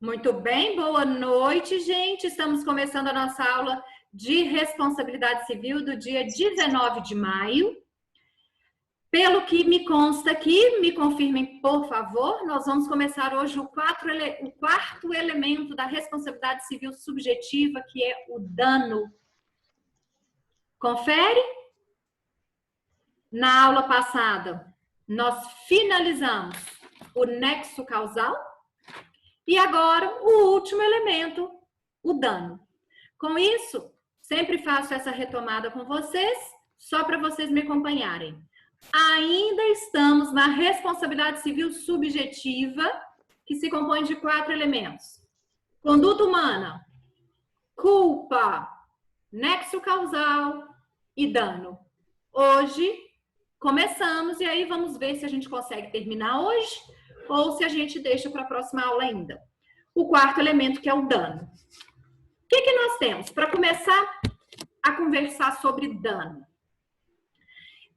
Muito bem, boa noite, gente. Estamos começando a nossa aula de responsabilidade civil do dia 19 de maio. Pelo que me consta aqui, me confirmem, por favor, nós vamos começar hoje o quarto elemento da responsabilidade civil subjetiva, que é o dano. Confere? Na aula passada, nós finalizamos o nexo causal. E agora, o último elemento, o dano. Com isso, sempre faço essa retomada com vocês, só para vocês me acompanharem. Ainda estamos na responsabilidade civil subjetiva, que se compõe de 4 elementos. Conduta humana, culpa, nexo causal e dano. Hoje, começamos e aí vamos ver se a gente consegue terminar hoje ou se a gente deixa para a próxima aula ainda. O quarto elemento, que é o dano. O que nós temos? Para começar a conversar sobre dano.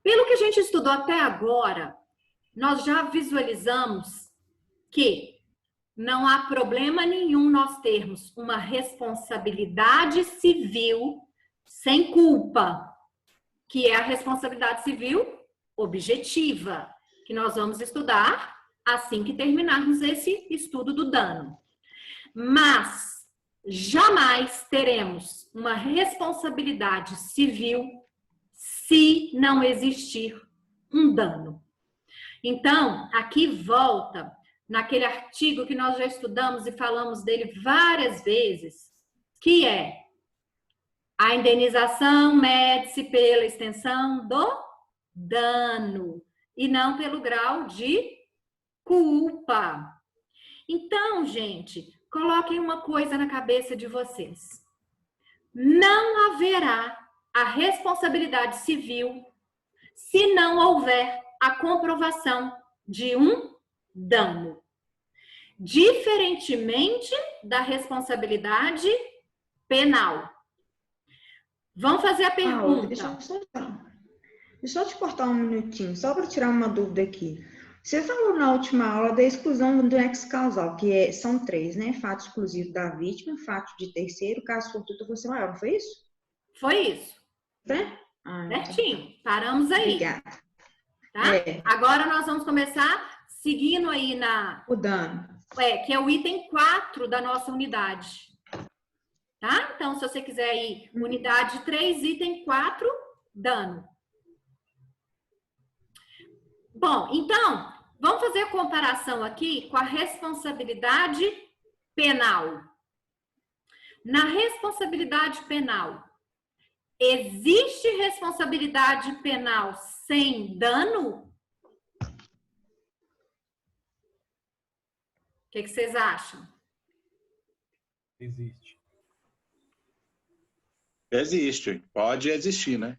Pelo que a gente estudou até agora, nós já visualizamos que não há problema nenhum nós termos uma responsabilidade civil sem culpa, que é a responsabilidade civil objetiva, que nós vamos estudar assim que terminarmos esse estudo do dano. Mas jamais teremos uma responsabilidade civil se não existir um dano. Então, aqui volta naquele artigo que nós já estudamos e falamos dele várias vezes, que é a indenização mede-se pela extensão do dano e não pelo grau de culpa. Então, gente, coloquem uma coisa na cabeça de vocês. Não haverá a responsabilidade civil se não houver a comprovação de um dano. Diferentemente da responsabilidade penal. Vamos fazer a pergunta. Deixa eu te cortar um minutinho, só para tirar uma dúvida aqui. Você falou na última aula da exclusão do nexo causal, que são 3, né? Fato exclusivo da vítima, fato de terceiro, caso fortuito fosse maior, não foi isso? Foi isso. Né? Certinho. Paramos aí. Obrigada. Tá? Agora nós vamos começar seguindo aí o dano. Que é o item 4 da nossa unidade. Tá? Então, se você quiser ir, unidade 3, item 4, dano. Bom, então, vamos fazer a comparação aqui com a responsabilidade penal. Na responsabilidade penal, existe responsabilidade penal sem dano? O que vocês acham? Existe. Existe. Pode existir, né?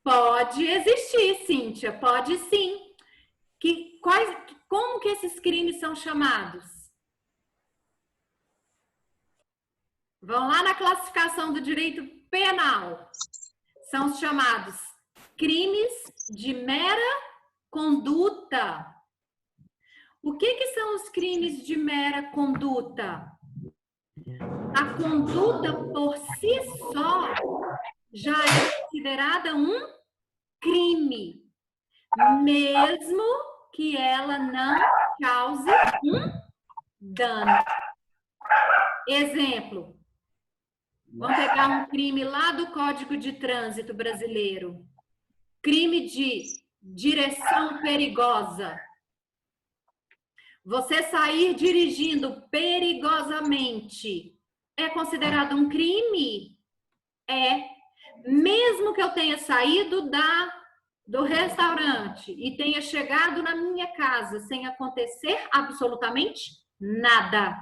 Pode existir, Cíntia, pode sim. Como que esses crimes são chamados? Vão lá na classificação do direito penal. São chamados crimes de mera conduta. O que são os crimes de mera conduta? A conduta por si só já é considerada um crime, mesmo que ela não cause um dano. Exemplo, vamos pegar um crime lá do Código de Trânsito brasileiro. Crime de direção perigosa. Você sair dirigindo perigosamente é considerado um crime? É. Mesmo que eu tenha saído do restaurante e tenha chegado na minha casa sem acontecer absolutamente nada.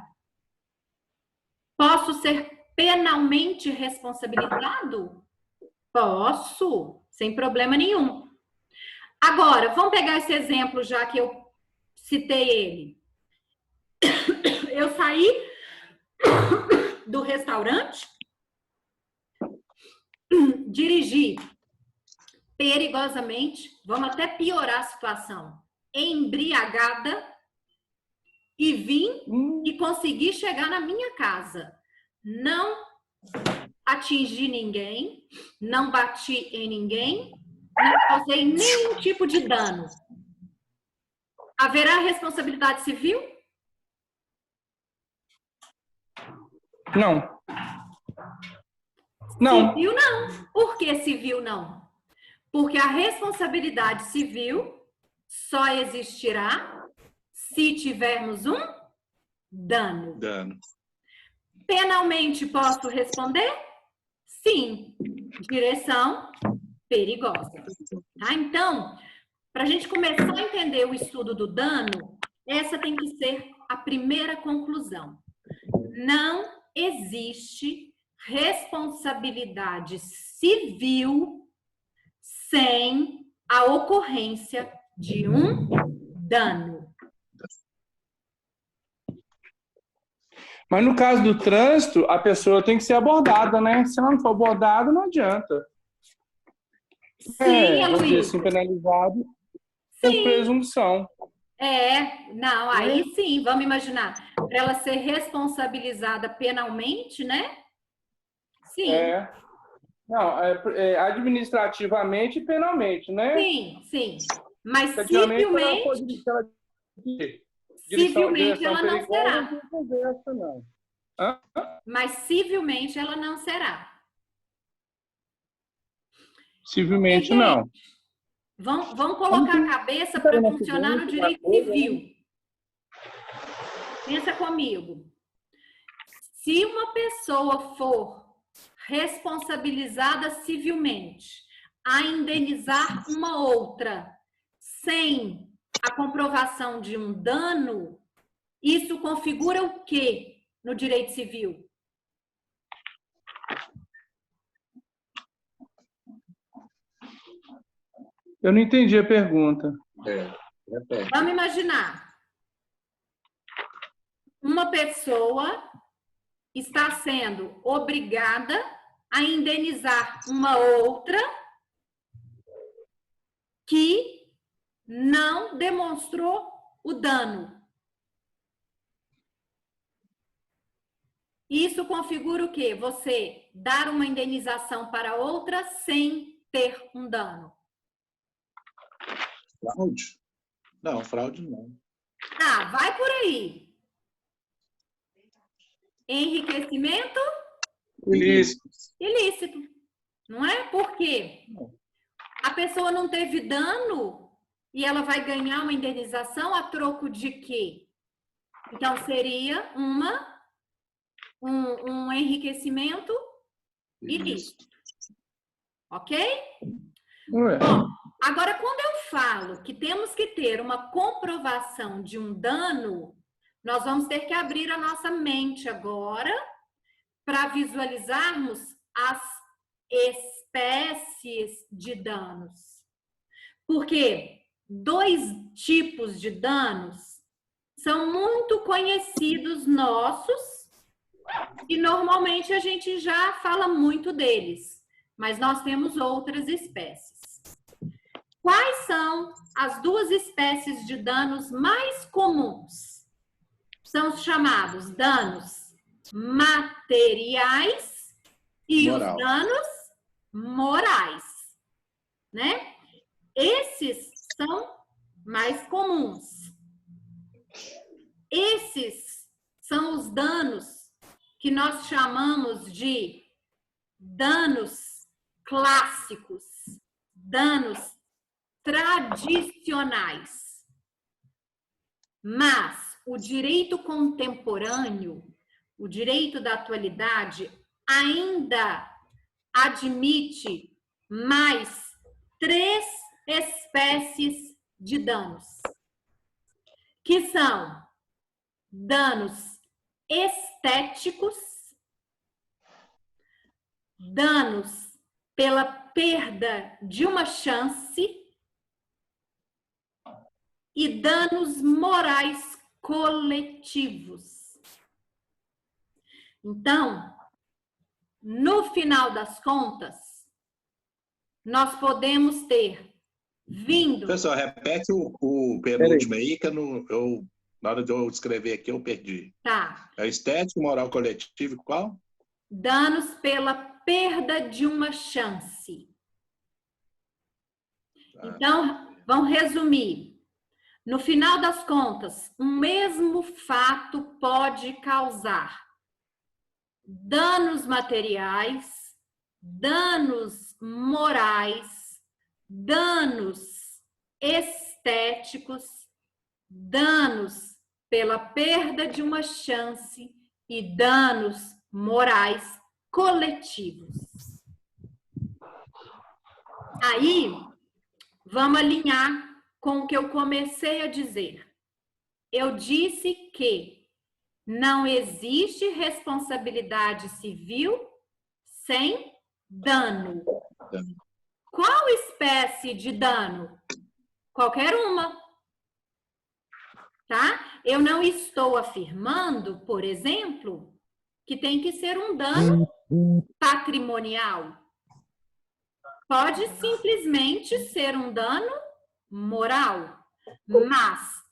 Posso ser penalmente responsabilizado? Posso, sem problema nenhum. Agora, vamos pegar esse exemplo já que eu citei ele. Eu saí do restaurante, dirigi perigosamente, vamos até piorar a situação, embriagada, e vim e consegui chegar na minha casa. Não atingi ninguém, não bati em ninguém, não causei nenhum tipo de dano. Haverá responsabilidade civil? Não. Não. Civil não. Por que civil não? Porque a responsabilidade civil só existirá se tivermos um dano. Dano. Penalmente posso responder? Sim. Direção perigosa. Tá? Então, para a gente começar a entender o estudo do dano, essa tem que ser a primeira conclusão. Não existe responsabilidade civil sem a ocorrência de um dano. Mas no caso do trânsito, a pessoa tem que ser abordada, né? Se ela não for abordada, não adianta. Sim, vamos dizer Luiz. assim, penalizado por presunção. Não, aí sim, vamos imaginar. Para ela ser responsabilizada penalmente, né? Sim. Não, administrativamente e penalmente, né? Sim. Mas civilmente ela não será. Mas civilmente ela não será. Civilmente não. Vamos colocar a cabeça para funcionar no direito civil. Pensa comigo. Se uma pessoa for responsabilizada civilmente a indenizar uma outra sem a comprovação de um dano, isso configura o quê no direito civil? Eu não entendi a pergunta. Vamos imaginar. Uma pessoa está sendo obrigada a indenizar uma outra que não demonstrou o dano. Isso configura o quê? Você dar uma indenização para outra sem ter um dano. Fraude? Não, fraude não. Vai por aí. Enriquecimento? Ilícito. Não é? Por quê? A pessoa não teve dano e ela vai ganhar uma indenização a troco de quê? Então, seria um enriquecimento ilícito. Ok? Bom, agora, quando eu falo que temos que ter uma comprovação de um dano, nós vamos ter que abrir a nossa mente agora para visualizarmos as espécies de danos. Porque 2 tipos de danos são muito conhecidos nossos e normalmente a gente já fala muito deles, mas nós temos outras espécies. Quais são as 2 espécies de danos mais comuns? São os chamados danos materiais e os danos morais, né? Esses são mais comuns. Esses são os danos que nós chamamos de danos clássicos, danos tradicionais. Mas o direito contemporâneo, o direito da atualidade, ainda admite mais 3 espécies de danos, que são danos estéticos, danos pela perda de uma chance e danos morais coletivos. Então, no final das contas, nós podemos ter vindo... Pessoal, repete o penúltimo aí, que eu Na hora de eu escrever aqui, eu perdi. Tá. É estético, moral coletivo e qual? Danos pela perda de uma chance. Então, vamos resumir. No final das contas, um mesmo fato pode causar danos materiais, danos morais, danos estéticos, danos pela perda de uma chance e danos morais coletivos. Aí, vamos alinhar com o que eu comecei a dizer. Eu disse que não existe responsabilidade civil sem dano. Qual espécie de dano? Qualquer uma. Tá? Eu não estou afirmando, por exemplo, que tem que ser um dano patrimonial. Pode simplesmente ser um dano moral, mas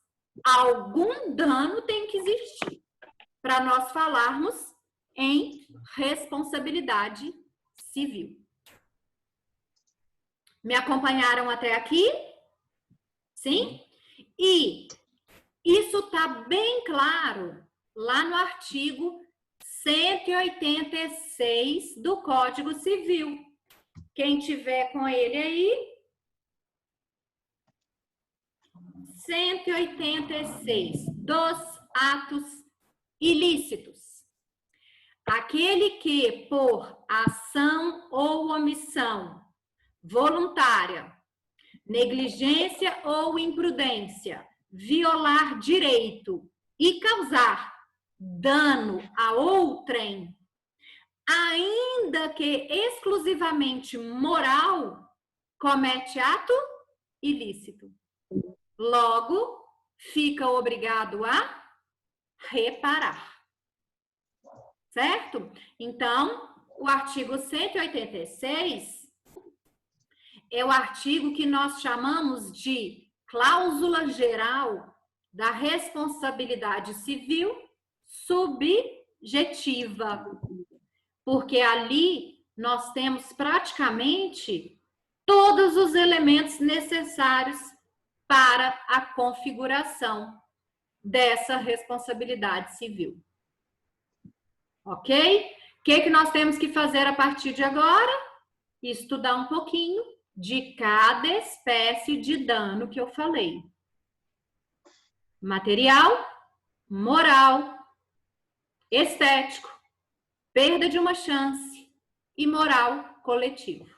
algum dano tem que existir para nós falarmos em responsabilidade civil. Me acompanharam até aqui? Sim? E isso está bem claro lá no artigo 186 do Código Civil. Quem tiver com ele aí, 186 dos atos ilícitos. Aquele que, por ação ou omissão voluntária, negligência ou imprudência, violar direito e causar dano a outrem, ainda que exclusivamente moral, comete ato ilícito. Logo, fica obrigado a reparar. Certo? Então, o artigo 186 é o artigo que nós chamamos de cláusula geral da responsabilidade civil subjetiva. Porque ali nós temos praticamente todos os elementos necessários para a configuração dessa responsabilidade civil. Ok? O que nós temos que fazer a partir de agora? Estudar um pouquinho de cada espécie de dano que eu falei. Material, moral, estético, perda de uma chance e moral coletivo.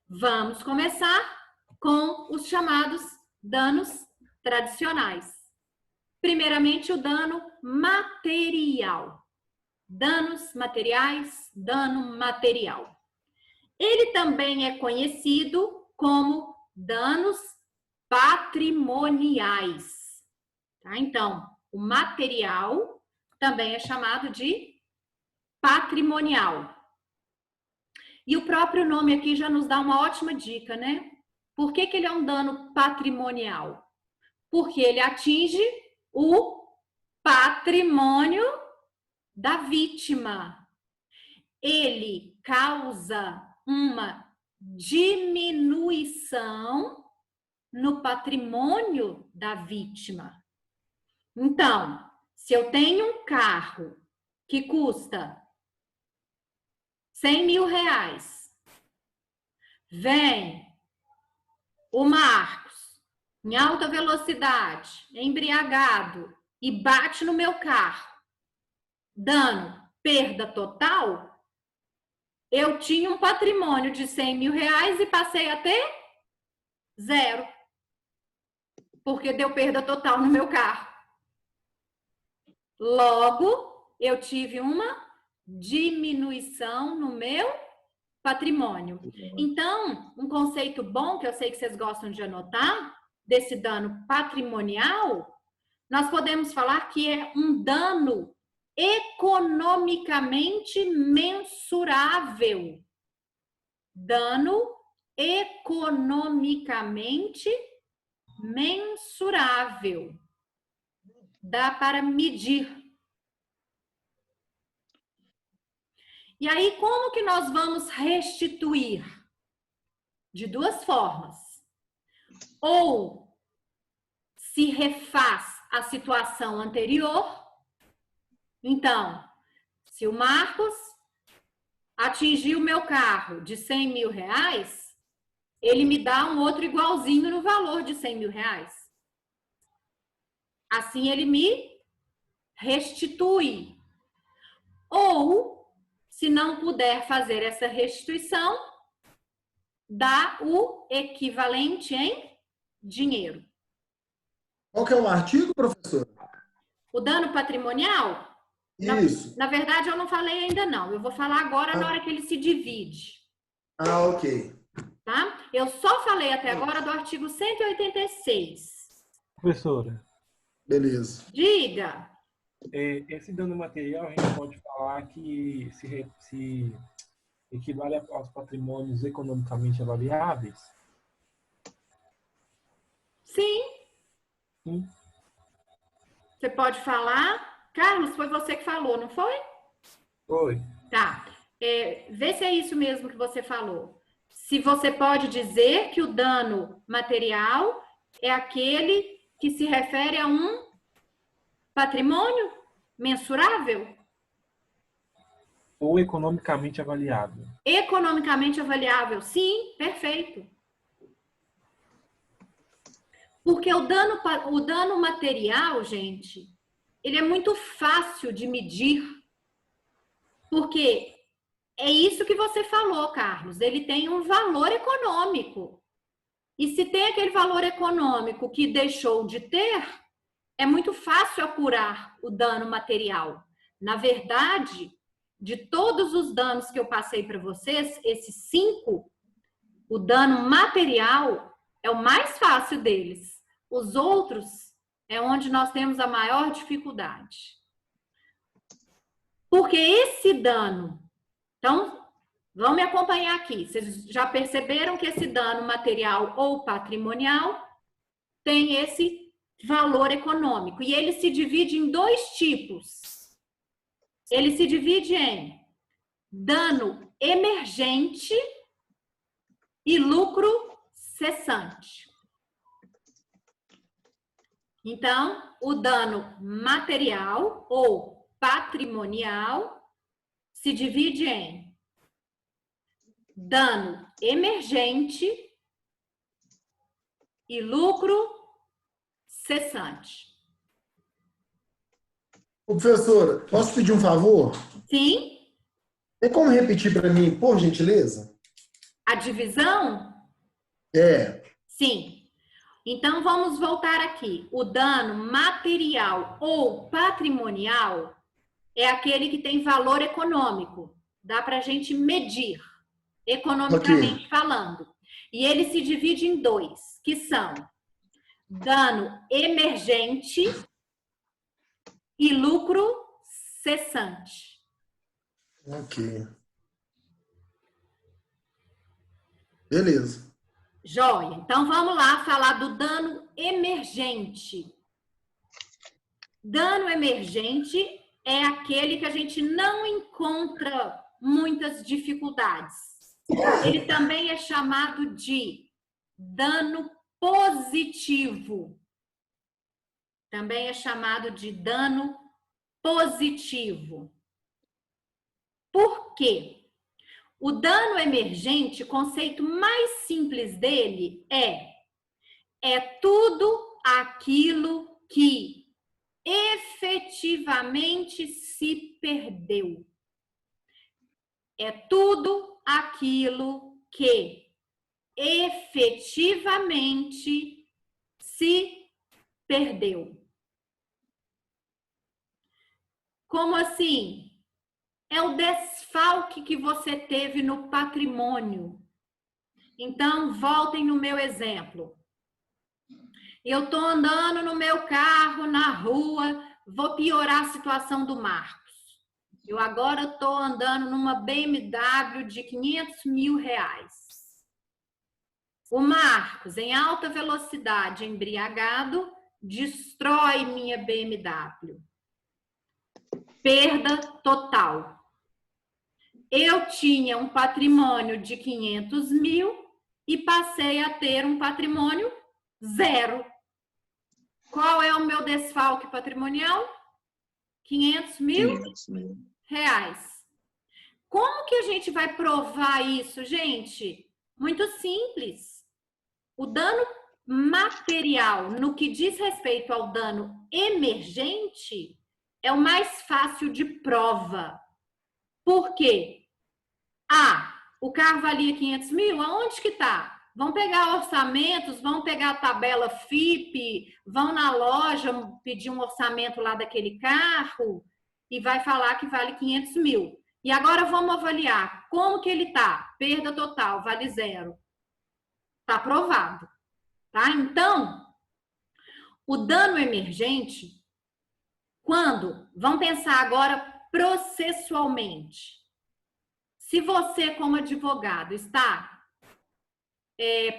Vamos começar com os chamados danos tradicionais. Primeiramente, o dano material. Danos materiais, dano material. Ele também é conhecido como danos patrimoniais. Tá? Então, o material também é chamado de patrimonial. E o próprio nome aqui já nos dá uma ótima dica, né? Por que ele é um dano patrimonial? Porque ele atinge o patrimônio da vítima. Ele causa uma diminuição no patrimônio da vítima. Então, se eu tenho um carro que custa 100 mil reais, vem o Marcos em alta velocidade, embriagado, e bate no meu carro, dano, perda total, eu tinha um patrimônio de 100 mil reais e passei a ter 0. Porque deu perda total no meu carro. Logo, eu tive uma diminuição no meu patrimônio. Então, um conceito bom que eu sei que vocês gostam de anotar, desse dano patrimonial, nós podemos falar que é um dano economicamente mensurável. Dano economicamente mensurável. dá para medir. E aí, como que nós vamos restituir? De duas formas. Ou se refaz a situação anterior. Então, se o Marcos atingiu o meu carro de 100 mil reais, ele me dá um outro igualzinho no valor de 100 mil reais. Assim, ele me restitui. Ou, se não puder fazer essa restituição, dá o equivalente em dinheiro. Qual que é o artigo, professor? O dano patrimonial? Isso. Na verdade, eu não falei ainda não. Eu vou falar agora na hora que ele se divide. Ah, ok. Tá? Eu só falei até agora do artigo 186. Professora, Beleza. Diga. esse dano material a gente pode falar que se equivale aos patrimônios economicamente avaliáveis? Sim. Sim. Você pode falar. Carlos, foi você que falou, não foi? Foi. Tá. Vê se é isso mesmo que você falou. Se você pode dizer que o dano material é aquele que se refere a um patrimônio mensurável? Ou economicamente avaliável. Economicamente avaliável, sim, perfeito. Porque o dano material, gente, ele é muito fácil de medir. Porque é isso que você falou, Carlos. Ele tem um valor econômico. E se tem aquele valor econômico que deixou de ter, é muito fácil apurar o dano material. Na verdade, de todos os danos que eu passei para vocês, esses 5, o dano material é o mais fácil deles. Os outros é onde nós temos a maior dificuldade. Porque esse dano... Então, vão me acompanhar aqui. Vocês já perceberam que esse dano material ou patrimonial tem esse valor econômico. E ele se divide em 2 tipos. Ele se divide em dano emergente e lucro cessante. Então, o dano material ou patrimonial se divide em dano emergente e lucro cessante. Ô, professora, posso pedir um favor? Sim? Tem como repetir para mim, por gentileza? A divisão? Sim. Então, vamos voltar aqui. O dano material ou patrimonial é aquele que tem valor econômico. Dá para a gente medir, economicamente falando. E ele se divide em 2, que são dano emergente e lucro cessante. Ok. Beleza. Joia. Então, vamos lá falar do dano emergente. Dano emergente é aquele que a gente não encontra muitas dificuldades. Ele também é chamado de dano positivo. Também é chamado de dano positivo. Por quê? O dano emergente, o conceito mais simples dele é tudo aquilo que efetivamente se perdeu. É tudo aquilo que efetivamente se perdeu. Como assim? É o desfalque que você teve no patrimônio. Então, voltem no meu exemplo. Eu estou andando no meu carro, na rua, vou piorar a situação do Marcos. Eu agora estou andando numa BMW de 500 mil reais. O Marcos, em alta velocidade, embriagado, destrói minha BMW. Perda total. Eu tinha um patrimônio de 500 mil e passei a ter um patrimônio zero. Qual é o meu desfalque patrimonial? 500 mil 500 mil. reais. Como que a gente vai provar isso, gente? Muito simples. O dano material, no que diz respeito ao dano emergente, é o mais fácil de prova. Por quê? O carro valia 500 mil, aonde que tá? Vão pegar orçamentos, vão pegar a tabela FIPE, vão na loja pedir um orçamento lá daquele carro e vai falar que vale 500 mil. E agora vamos avaliar como que ele tá. Perda total, vale zero. Tá aprovado. Tá? Então, o dano emergente, vamos pensar agora processualmente. Se você, como advogado, está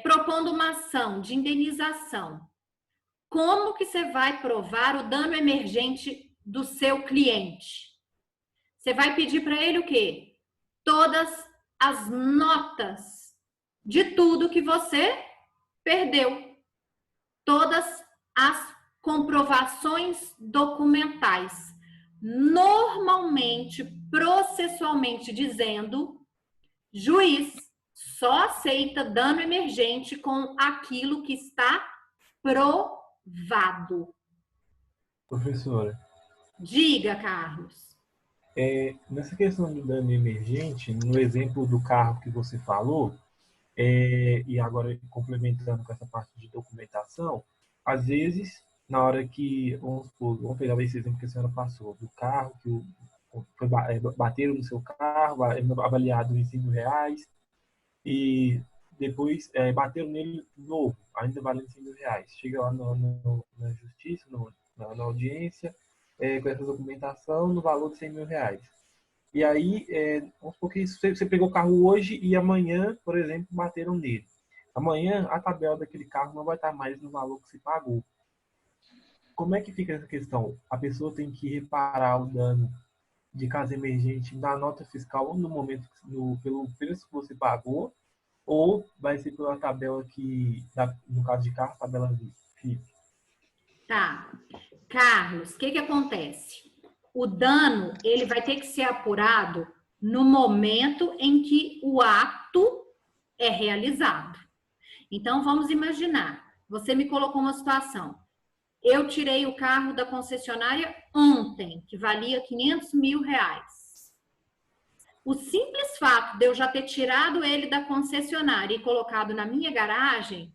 propondo uma ação de indenização, como que você vai provar o dano emergente do seu cliente? Você vai pedir para ele o quê? Todas as notas de tudo que você perdeu. Todas as comprovações documentais. Normalmente, processualmente dizendo, juiz só aceita dano emergente com aquilo que está provado. Professora. Diga, Carlos. Nessa questão do dano emergente, no exemplo do carro que você falou, e agora complementando com essa parte de documentação, às vezes, na hora que, vamos pegar esse exemplo que a senhora passou, do carro, que bateram no seu carro, avaliado em 5 mil reais, e depois bateram nele novo, ainda valendo 5 mil reais. Chega lá na justiça, na audiência, com essa documentação no valor de 100 mil reais. E aí, vamos supor que você pegou o carro hoje e amanhã, por exemplo, bateram nele. Amanhã, a tabela daquele carro não vai estar mais no valor que você pagou. Como é que fica essa questão? A pessoa tem que reparar o dano de caso emergente na nota fiscal no momento, pelo preço que você pagou, ou vai ser pela tabela no caso de carro, tabela FIP? Tá. Carlos, o que acontece? O dano, ele vai ter que ser apurado no momento em que o ato é realizado. Então, vamos imaginar, você me colocou uma situação. Eu tirei o carro da concessionária ontem, que valia 500 mil reais. O simples fato de eu já ter tirado ele da concessionária e colocado na minha garagem,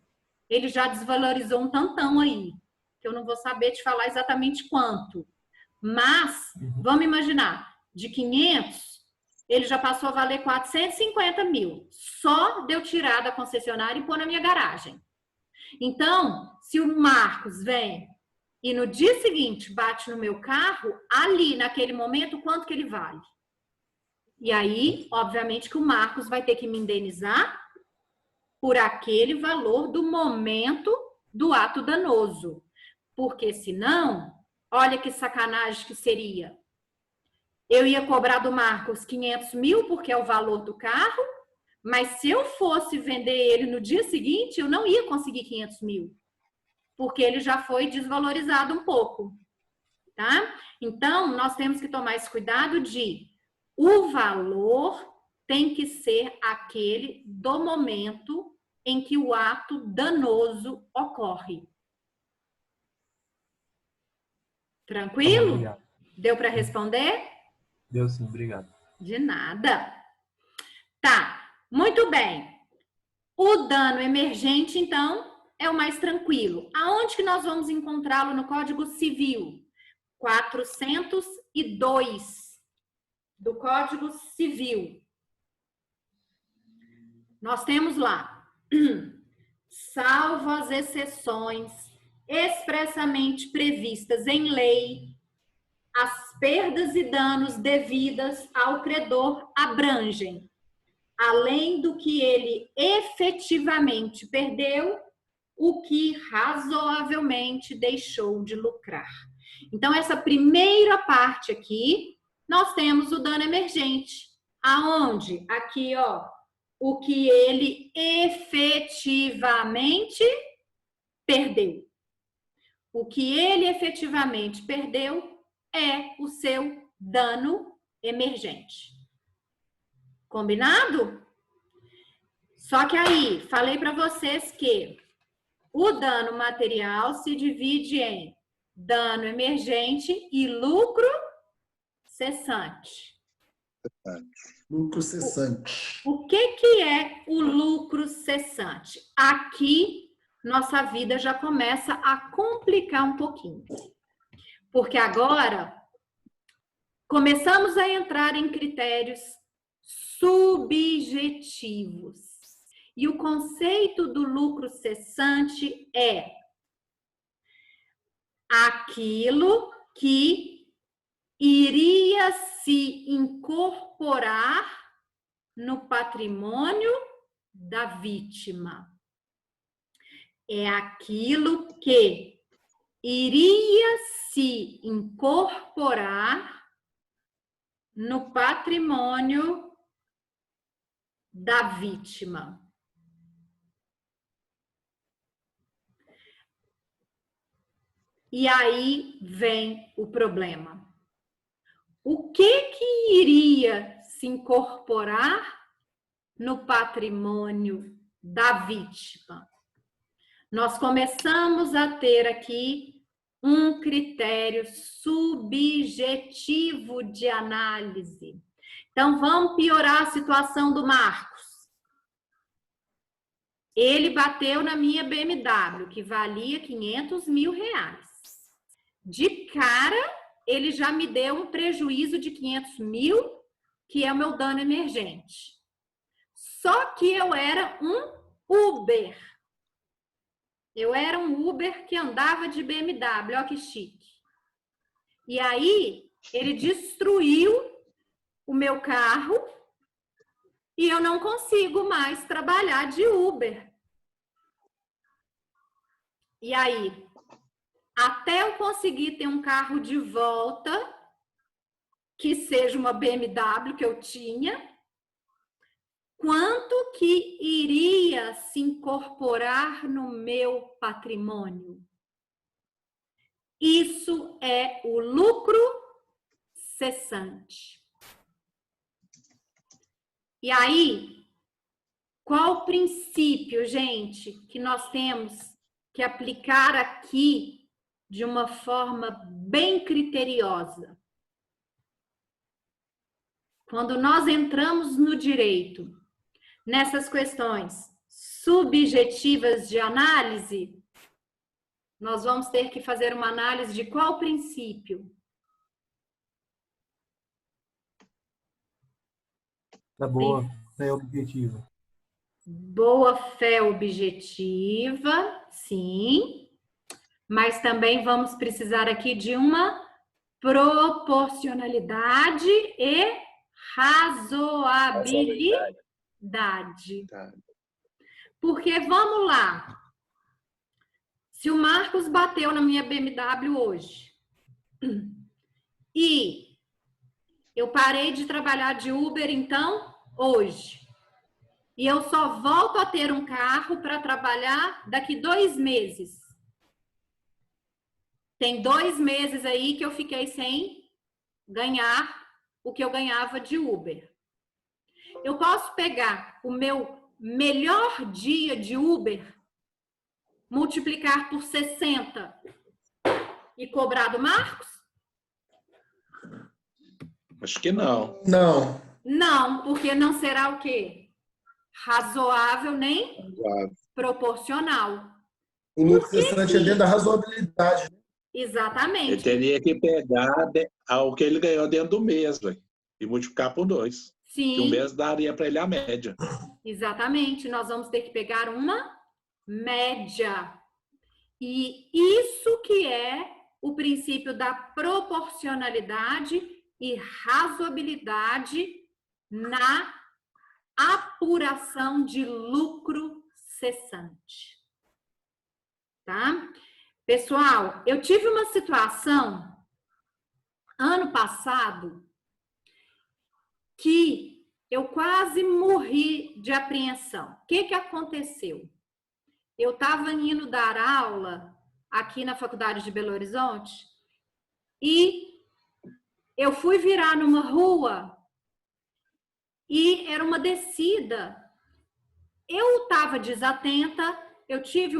ele já desvalorizou um tantão aí, que eu não vou saber te falar exatamente quanto. Mas, vamos imaginar, de 500, ele já passou a valer 450 mil, só de eu tirar da concessionária e pôr na minha garagem. Então, se o Marcos vem e no dia seguinte bate no meu carro, ali, naquele momento, quanto que ele vale? E aí, obviamente, que o Marcos vai ter que me indenizar por aquele valor do momento do ato danoso. Porque senão, olha que sacanagem que seria. Eu ia cobrar do Marcos 500 mil, porque é o valor do carro, mas se eu fosse vender ele no dia seguinte, eu não ia conseguir 500 mil, porque ele já foi desvalorizado um pouco, tá? Então, nós temos que tomar esse cuidado de o valor tem que ser aquele do momento em que o ato danoso ocorre. Tranquilo? Obrigado. Deu para responder? Deu sim, obrigado. De nada. Tá, muito bem. O dano emergente, então, é o mais tranquilo. Aonde que nós vamos encontrá-lo no Código Civil? 402 do Código Civil. Nós temos lá, salvo as exceções expressamente previstas em lei, as perdas e danos devidas ao credor abrangem, além do que ele efetivamente perdeu, o que razoavelmente deixou de lucrar. Então, essa primeira parte aqui, nós temos o dano emergente. Aonde? Aqui, ó, o que ele efetivamente perdeu. O que ele efetivamente perdeu é o seu dano emergente. Combinado? Só que aí, falei para vocês que o dano material se divide em dano emergente e lucro cessante. Lucro cessante. O que é o lucro cessante? Aqui, nossa vida já começa a complicar um pouquinho. Porque agora, começamos a entrar em critérios subjetivos. E o conceito do lucro cessante é aquilo que iria se incorporar no patrimônio da vítima. É aquilo que iria se incorporar no patrimônio da vítima. E aí vem o problema. O que iria se incorporar no patrimônio da vítima? Nós começamos a ter aqui um critério subjetivo de análise. Então, vamos piorar a situação do Marcos. Ele bateu na minha BMW, que valia R$500 mil. De cara, ele já me deu um prejuízo de 500 mil, que é o meu dano emergente. Só que eu era um Uber. Eu era um Uber que andava de BMW, olha que chique. E aí, ele destruiu o meu carro e eu não consigo mais trabalhar de Uber. E aí, até eu conseguir ter um carro de volta, que seja uma BMW que eu tinha, quanto que iria se incorporar no meu patrimônio? Isso é o lucro cessante. E aí, qual o princípio, gente, que nós temos que aplicar aqui de uma forma bem criteriosa? Quando nós entramos no direito, nessas questões subjetivas de análise, nós vamos ter que fazer uma análise de qual princípio? Da boa fé objetiva. Boa fé objetiva, sim. Mas também vamos precisar aqui de uma proporcionalidade e razoabilidade. Porque, vamos lá, se o Marcos bateu na minha BMW hoje e eu parei de trabalhar de Uber, então, hoje, e eu só volto a ter um carro para trabalhar daqui 2 meses. Tem 2 meses aí que eu fiquei sem ganhar o que eu ganhava de Uber. Eu posso pegar o meu melhor dia de Uber, multiplicar por 60 e cobrar do Marcos? Acho que não. Não. Não, porque não será o quê? Razoável nem proporcional. O lucro cessante é dentro da razoabilidade. Exatamente. Ele teria que pegar o que ele ganhou dentro do mês, véio, e multiplicar por 2. Sim. Que o mês daria para ele a média. Exatamente. Nós vamos ter que pegar uma média. E isso que é o princípio da proporcionalidade e razoabilidade na apuração de lucro cessante. tá? Pessoal, eu tive uma situação ano passado que eu quase morri de apreensão. O que aconteceu? Eu estava indo dar aula aqui na Faculdade de Belo Horizonte e eu fui virar numa rua e era uma descida. Eu estava desatenta, eu tive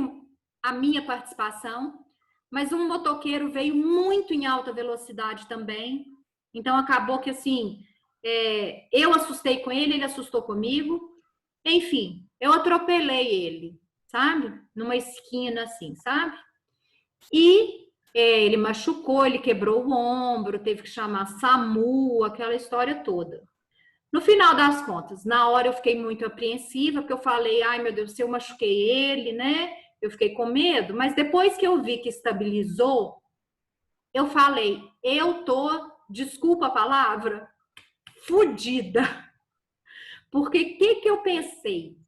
a minha participação, mas um motoqueiro veio muito em alta velocidade também. Então, acabou que, assim, eu assustei com ele, ele assustou comigo. Enfim, eu atropelei ele, sabe? Numa esquina, assim, sabe? E ele machucou, ele quebrou o ombro, teve que chamar SAMU, aquela história toda. No final das contas, na hora eu fiquei muito apreensiva, porque eu falei, ai meu Deus, se eu machuquei ele, né? Eu fiquei com medo, mas depois que eu vi que estabilizou, eu falei, eu tô, desculpa a palavra, fodida. Porque o que eu pensei?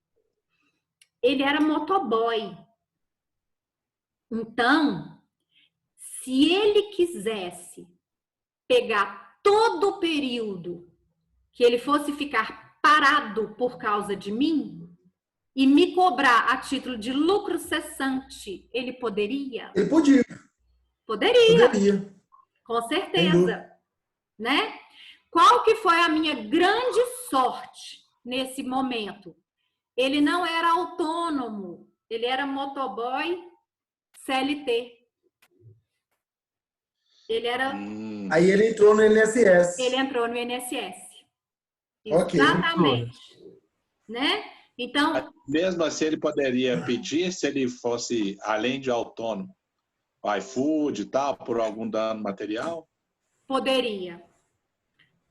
Ele era motoboy. Então, se ele quisesse pegar todo o período que ele fosse ficar parado por causa de mim e me cobrar a título de lucro cessante, ele poderia? Ele podia. Poderia. Poderia. Com certeza, né? Qual que foi a minha grande sorte nesse momento? Ele não era autônomo, ele era motoboy CLT. Ele era... Aí ele entrou no INSS. Ele entrou no INSS. Ok. Exatamente. Né? Então... Mesmo assim, ele poderia pedir, se ele fosse, além de autônomo, iFood e tal, por algum dano material? Poderia.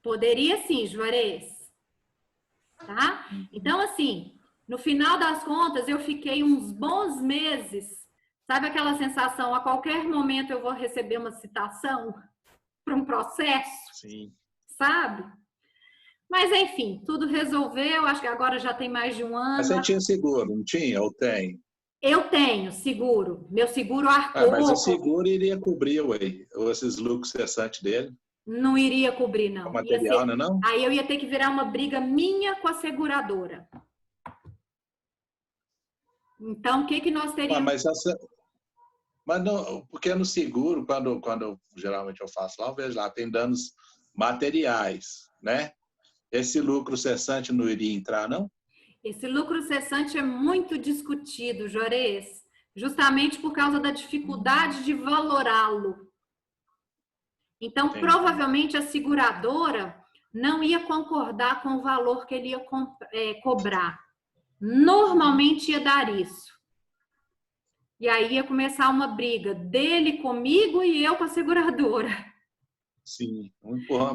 Poderia sim, Juarez. Tá? Então, assim, no final das contas, eu fiquei uns bons meses. Sabe aquela sensação, a qualquer momento eu vou receber uma citação para um processo? Sim. Sabe? Mas, enfim, tudo resolveu. Acho que agora já tem mais de um ano. Mas você tinha seguro, não tinha? Ou tem? Eu tenho seguro. Meu seguro arcou. Mas o seguro iria cobrir, ué, esses lucros cessantes dele? Não iria cobrir, não. O material, Ia ser... não? Aí eu ia ter que virar uma briga minha com a seguradora. Então, o que nós teríamos... Mas não, porque no seguro, quando geralmente eu faço lá, eu vejo lá, tem danos materiais, né? Esse lucro cessante não iria entrar, não? Esse lucro cessante é muito discutido, Juarez, justamente por causa da dificuldade de valorá-lo. Então, Entendi. provavelmente a seguradora não ia concordar com o valor que ele ia cobrar. Normalmente ia dar isso. E aí ia começar uma briga dele comigo e eu com a seguradora. Sim, um empurrão.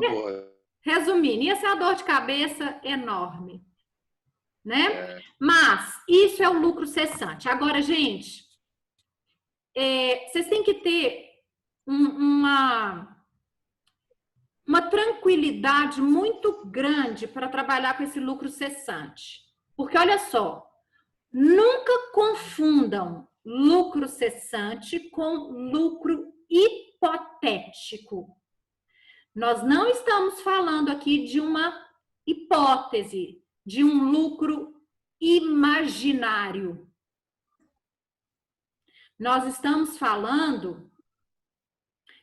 Resumindo, ia ser uma dor de cabeça enorme. Né? Mas isso é o lucro cessante. Agora, gente, vocês têm que ter uma tranquilidade muito grande para trabalhar com esse lucro cessante. Porque, olha só, nunca confundam lucro cessante com lucro hipotético. Nós não estamos falando aqui de uma hipótese, de um lucro imaginário. Nós estamos falando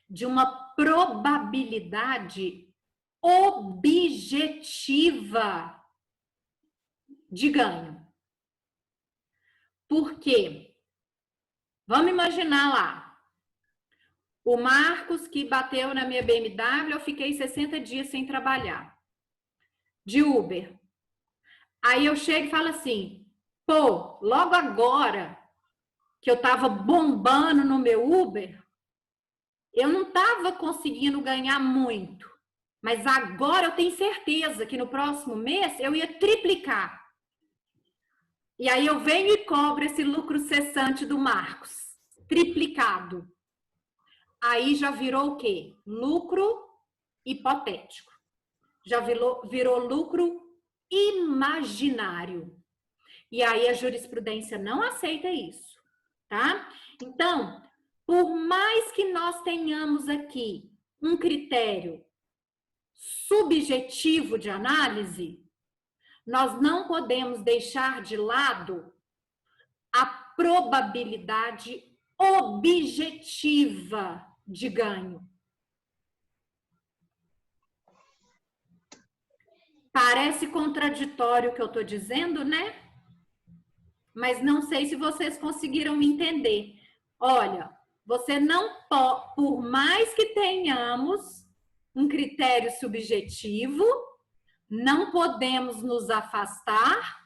de uma probabilidade objetiva de ganho. Por quê? Vamos imaginar lá. O Marcos que bateu na minha BMW, eu fiquei 60 dias sem trabalhar. De Uber. Aí eu chego e falo assim, pô, logo agora que eu tava bombando no meu Uber, eu não tava conseguindo ganhar muito. Mas agora eu tenho certeza que no próximo mês eu ia triplicar. E aí eu venho e cobro esse lucro cessante do Marcos, triplicado. Aí já virou o quê? Lucro hipotético. Já virou lucro imaginário. E aí a jurisprudência não aceita isso. tá? Então, por mais que nós tenhamos aqui um critério subjetivo de análise, nós não podemos deixar de lado a probabilidade objetiva de ganho. Parece contraditório o que eu estou dizendo, né? Mas não sei se vocês conseguiram me entender. Olha, você não pode, por mais que tenhamos um critério subjetivo, não podemos nos afastar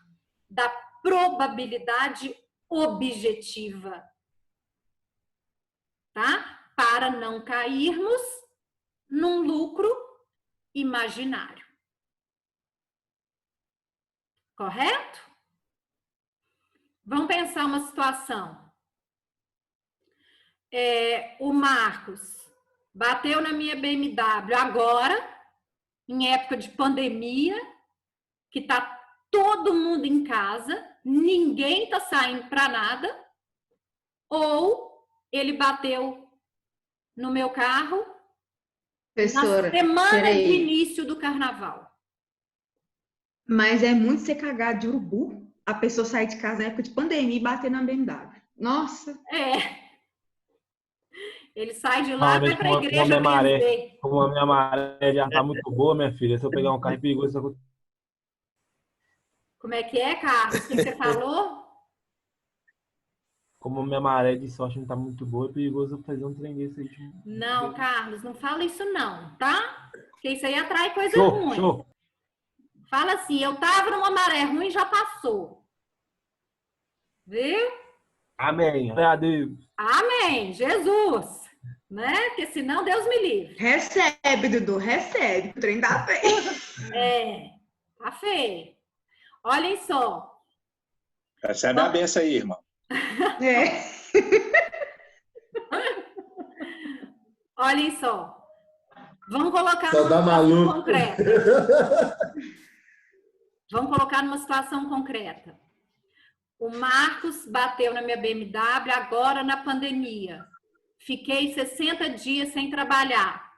da probabilidade objetiva, tá? Para não cairmos num lucro imaginário. Correto? Vamos pensar uma situação. O Marcos bateu na minha BMW agora, em época de pandemia, que tá todo mundo em casa, ninguém tá saindo para nada, ou ele bateu no meu carro Professora, na semana peraí. de início do carnaval. Mas é muito ser cagado de urubu a pessoa sair de casa na época de pandemia e bater na BMW. Nossa! Ele sai de lá e vai para a igreja benzer. Como a minha maré já tá muito boa, minha filha, se eu pegar um carro perigoso... Como é que é, Carlos? O que você falou? Como a minha maré de sorte não tá muito boa, é perigoso eu fazer um trem desse aí. Não, Carlos, não fala isso não, tá? Porque isso aí atrai coisa Show, ruim. show. Fala assim, eu tava numa maré ruim e já passou. Viu? Amém. A Deus. Amém, Jesus. Né? Porque senão Deus me livre. Recebe, Dudu, recebe. O trem tá feio. Tá feio. Olhem só. Recebe a benção aí, irmão. Olhem só. Vamos colocar Só dá numa situação maluco. concreta. Vamos colocar numa situação concreta. O Marcos bateu na minha BMW agora na pandemia. Fiquei 60 dias sem trabalhar.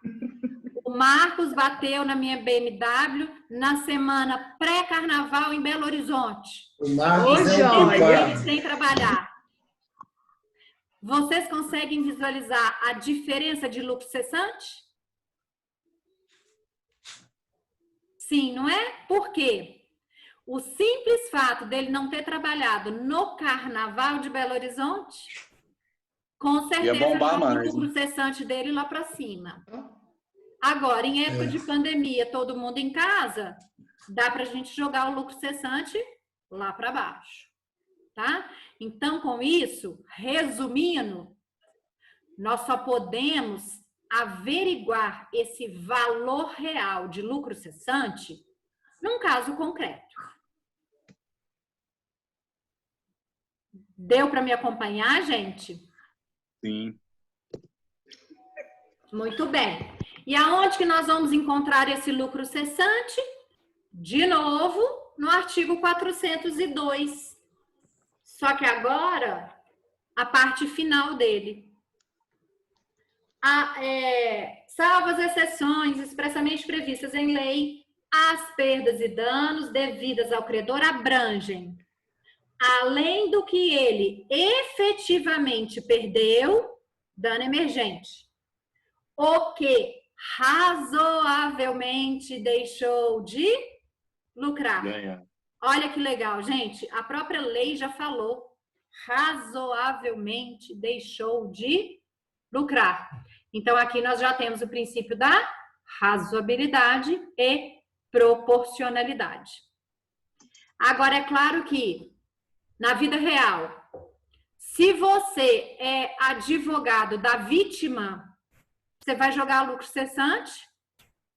O Marcos bateu na minha BMW na semana pré-carnaval em Belo Horizonte. O Marcos é um 60 dias culpado. sem trabalhar. Vocês conseguem visualizar a diferença de lucro cessante? Sim, não é? Por quê? O simples fato dele não ter trabalhado no Carnaval de Belo Horizonte, com certeza bombar jogou o mais, lucro cessante dele lá para cima. Agora, em época de pandemia, todo mundo em casa, dá para a gente jogar o lucro cessante lá para baixo, tá? Então, com isso, resumindo, nós só podemos averiguar esse valor real de lucro cessante num caso concreto. Deu para me acompanhar, gente? Sim. Muito bem. E aonde que nós vamos encontrar esse lucro cessante? De novo, no artigo 402. Só que agora, a parte final dele. Salvo as exceções expressamente previstas em lei, as perdas e danos devidas ao credor abrangem, além do que ele efetivamente perdeu, dano emergente, o que razoavelmente deixou de lucrar. Ganha. Olha que legal, gente. A própria lei já falou. Razoavelmente deixou de lucrar. Então, aqui nós já temos o princípio da razoabilidade e proporcionalidade. Agora, é claro que, na vida real, se você é advogado da vítima, você vai jogar lucro cessante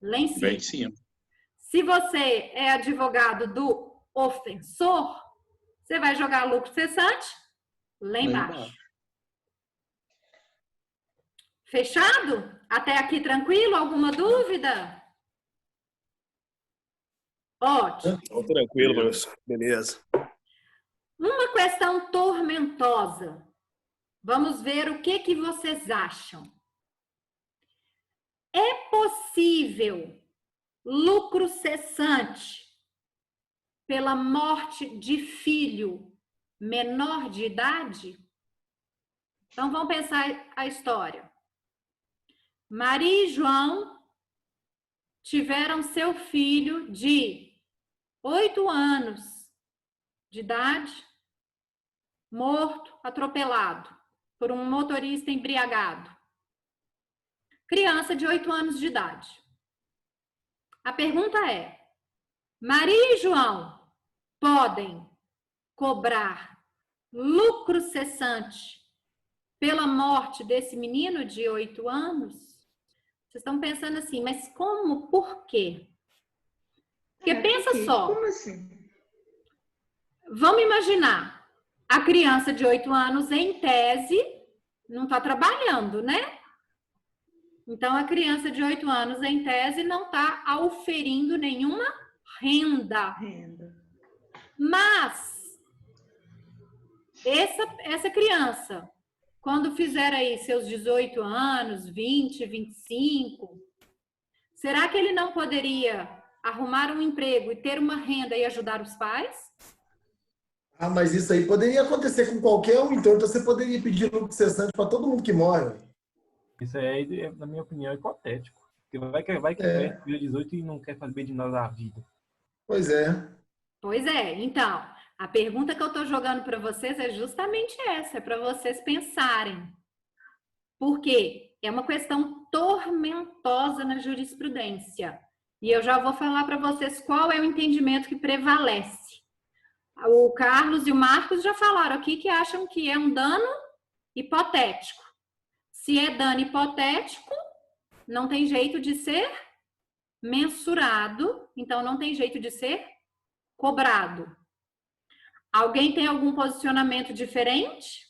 lá em cima. Bem em cima. Se você é advogado do ofensor, você vai jogar lucro cessante lá embaixo. Fechado? Até aqui tranquilo? Alguma dúvida? Ótimo. Tranquilo, professor. Beleza. Uma questão tormentosa Vamos ver o que vocês acham. É possível lucro cessante pela morte de filho menor de idade? Então, vamos pensar a história. Maria e João tiveram seu filho de 8 anos de idade, morto, atropelado por um motorista embriagado. Criança de 8 anos de idade. A pergunta é: Maria e João podem cobrar lucro cessante pela morte desse menino de 8 anos? Vocês estão pensando assim, mas como? Por quê? Porque pensa só. Como assim? Vamos imaginar, a criança de 8 anos, em tese, não está trabalhando, né? Então, a criança de 8 anos, em tese, não está auferindo nenhuma renda. Mas, essa criança, quando fizer aí seus 18 anos, 20, 25, será que ele não poderia arrumar um emprego e ter uma renda e ajudar os pais? Ah, mas isso aí poderia acontecer com qualquer um, então você poderia pedir lucro cessante para todo mundo que morre. Isso aí, na minha opinião, é hipotético. Porque vai que é 18 e não quer fazer de nada da vida. Pois é. Pois é. Então, a pergunta que eu estou jogando para vocês é justamente essa, é para vocês pensarem. Porque é uma questão tormentosa na jurisprudência. E eu já vou falar para vocês qual é o entendimento que prevalece. O Carlos e o Marcos já falaram aqui que acham que é um dano hipotético. Se é dano hipotético, não tem jeito de ser mensurado, então não tem jeito de ser cobrado. Alguém tem algum posicionamento diferente?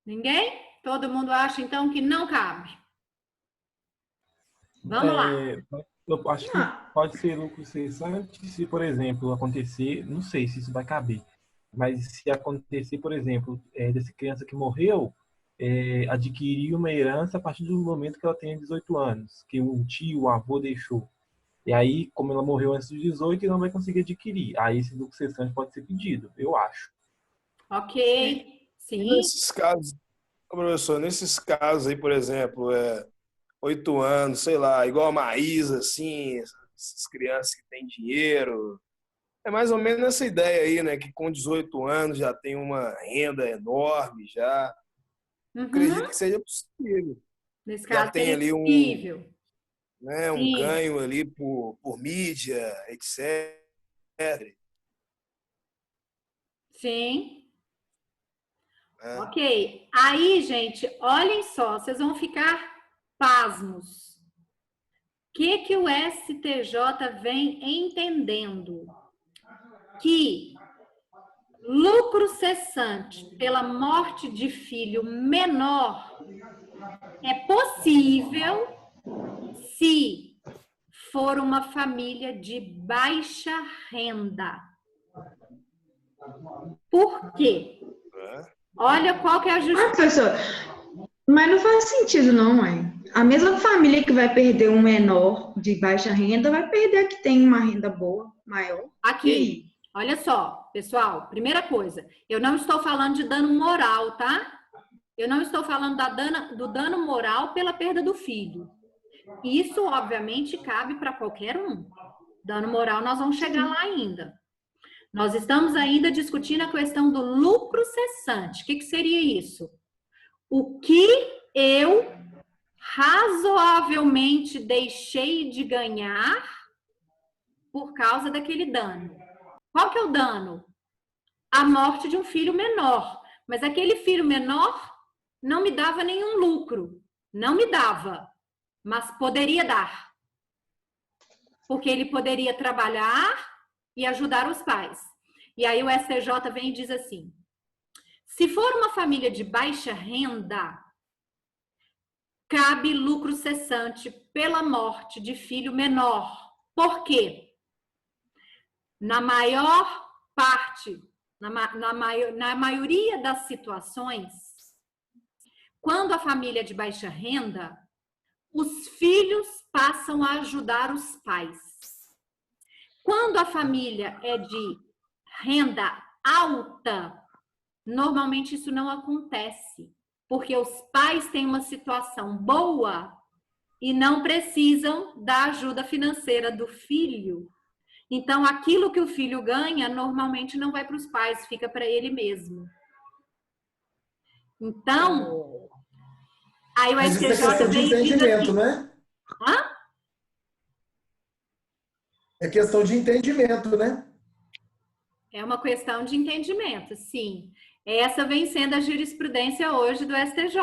Ninguém? Todo mundo acha, então, que não cabe. Vamos lá. Eu acho que pode ser lucro cessante se, por exemplo, acontecer, não sei se isso vai caber, mas se acontecer, por exemplo, dessa criança que morreu, adquirir uma herança a partir do momento que ela tenha 18 anos, que um tio, um avô deixou. E aí, como ela morreu antes dos 18, não vai conseguir adquirir. Aí esse lucro cessante pode ser pedido, eu acho. Ok, sim. Nesses casos, professor, nesses casos aí, por exemplo, 8 anos, sei lá, igual a Maísa, assim, essas crianças que têm dinheiro. É mais ou menos essa ideia aí, né? Que com 18 anos já tem uma renda enorme, já. Acredito que seja possível. Nesse Já caso, tem ali possível. um ganho ali por mídia, etc. Sim. Ok. Aí, gente, olhem só, vocês vão ficar pasmos. O que o STJ vem entendendo? Que lucro cessante pela morte de filho menor é possível se for uma família de baixa renda. Por quê? Olha qual que é a justiça. Professor, mas não faz sentido não, mãe. A mesma família que vai perder um menor de baixa renda vai perder a que tem uma renda boa, maior. Aqui, olha só, pessoal, primeira coisa, eu não estou falando de dano moral, tá? Eu não estou falando do dano moral pela perda do filho. Isso, obviamente, cabe para qualquer um. Dano moral, nós vamos chegar lá ainda. Nós estamos ainda discutindo a questão do lucro cessante. O que seria isso? O que eu razoavelmente deixei de ganhar por causa daquele dano. Qual que é o dano? A morte de um filho menor. Mas aquele filho menor não me dava nenhum lucro. Não me dava. Mas poderia dar. Porque ele poderia trabalhar e ajudar os pais. E aí o STJ vem e diz assim: se for uma família de baixa renda, cabe lucro cessante pela morte de filho menor. Por quê? na maior parte, na maioria das situações, quando a família é de baixa renda, os filhos passam a ajudar os pais. Quando a família é de renda alta, normalmente isso não acontece, porque os pais têm uma situação boa e não precisam da ajuda financeira do filho. Então, aquilo que o filho ganha, normalmente não vai para os pais, fica para ele mesmo. Então, aí o Mas isso é STJ questão de vem e diz entendimento, assim, né? hã? É questão de entendimento, né? É uma questão de entendimento, sim. Essa vem sendo a jurisprudência hoje do STJ.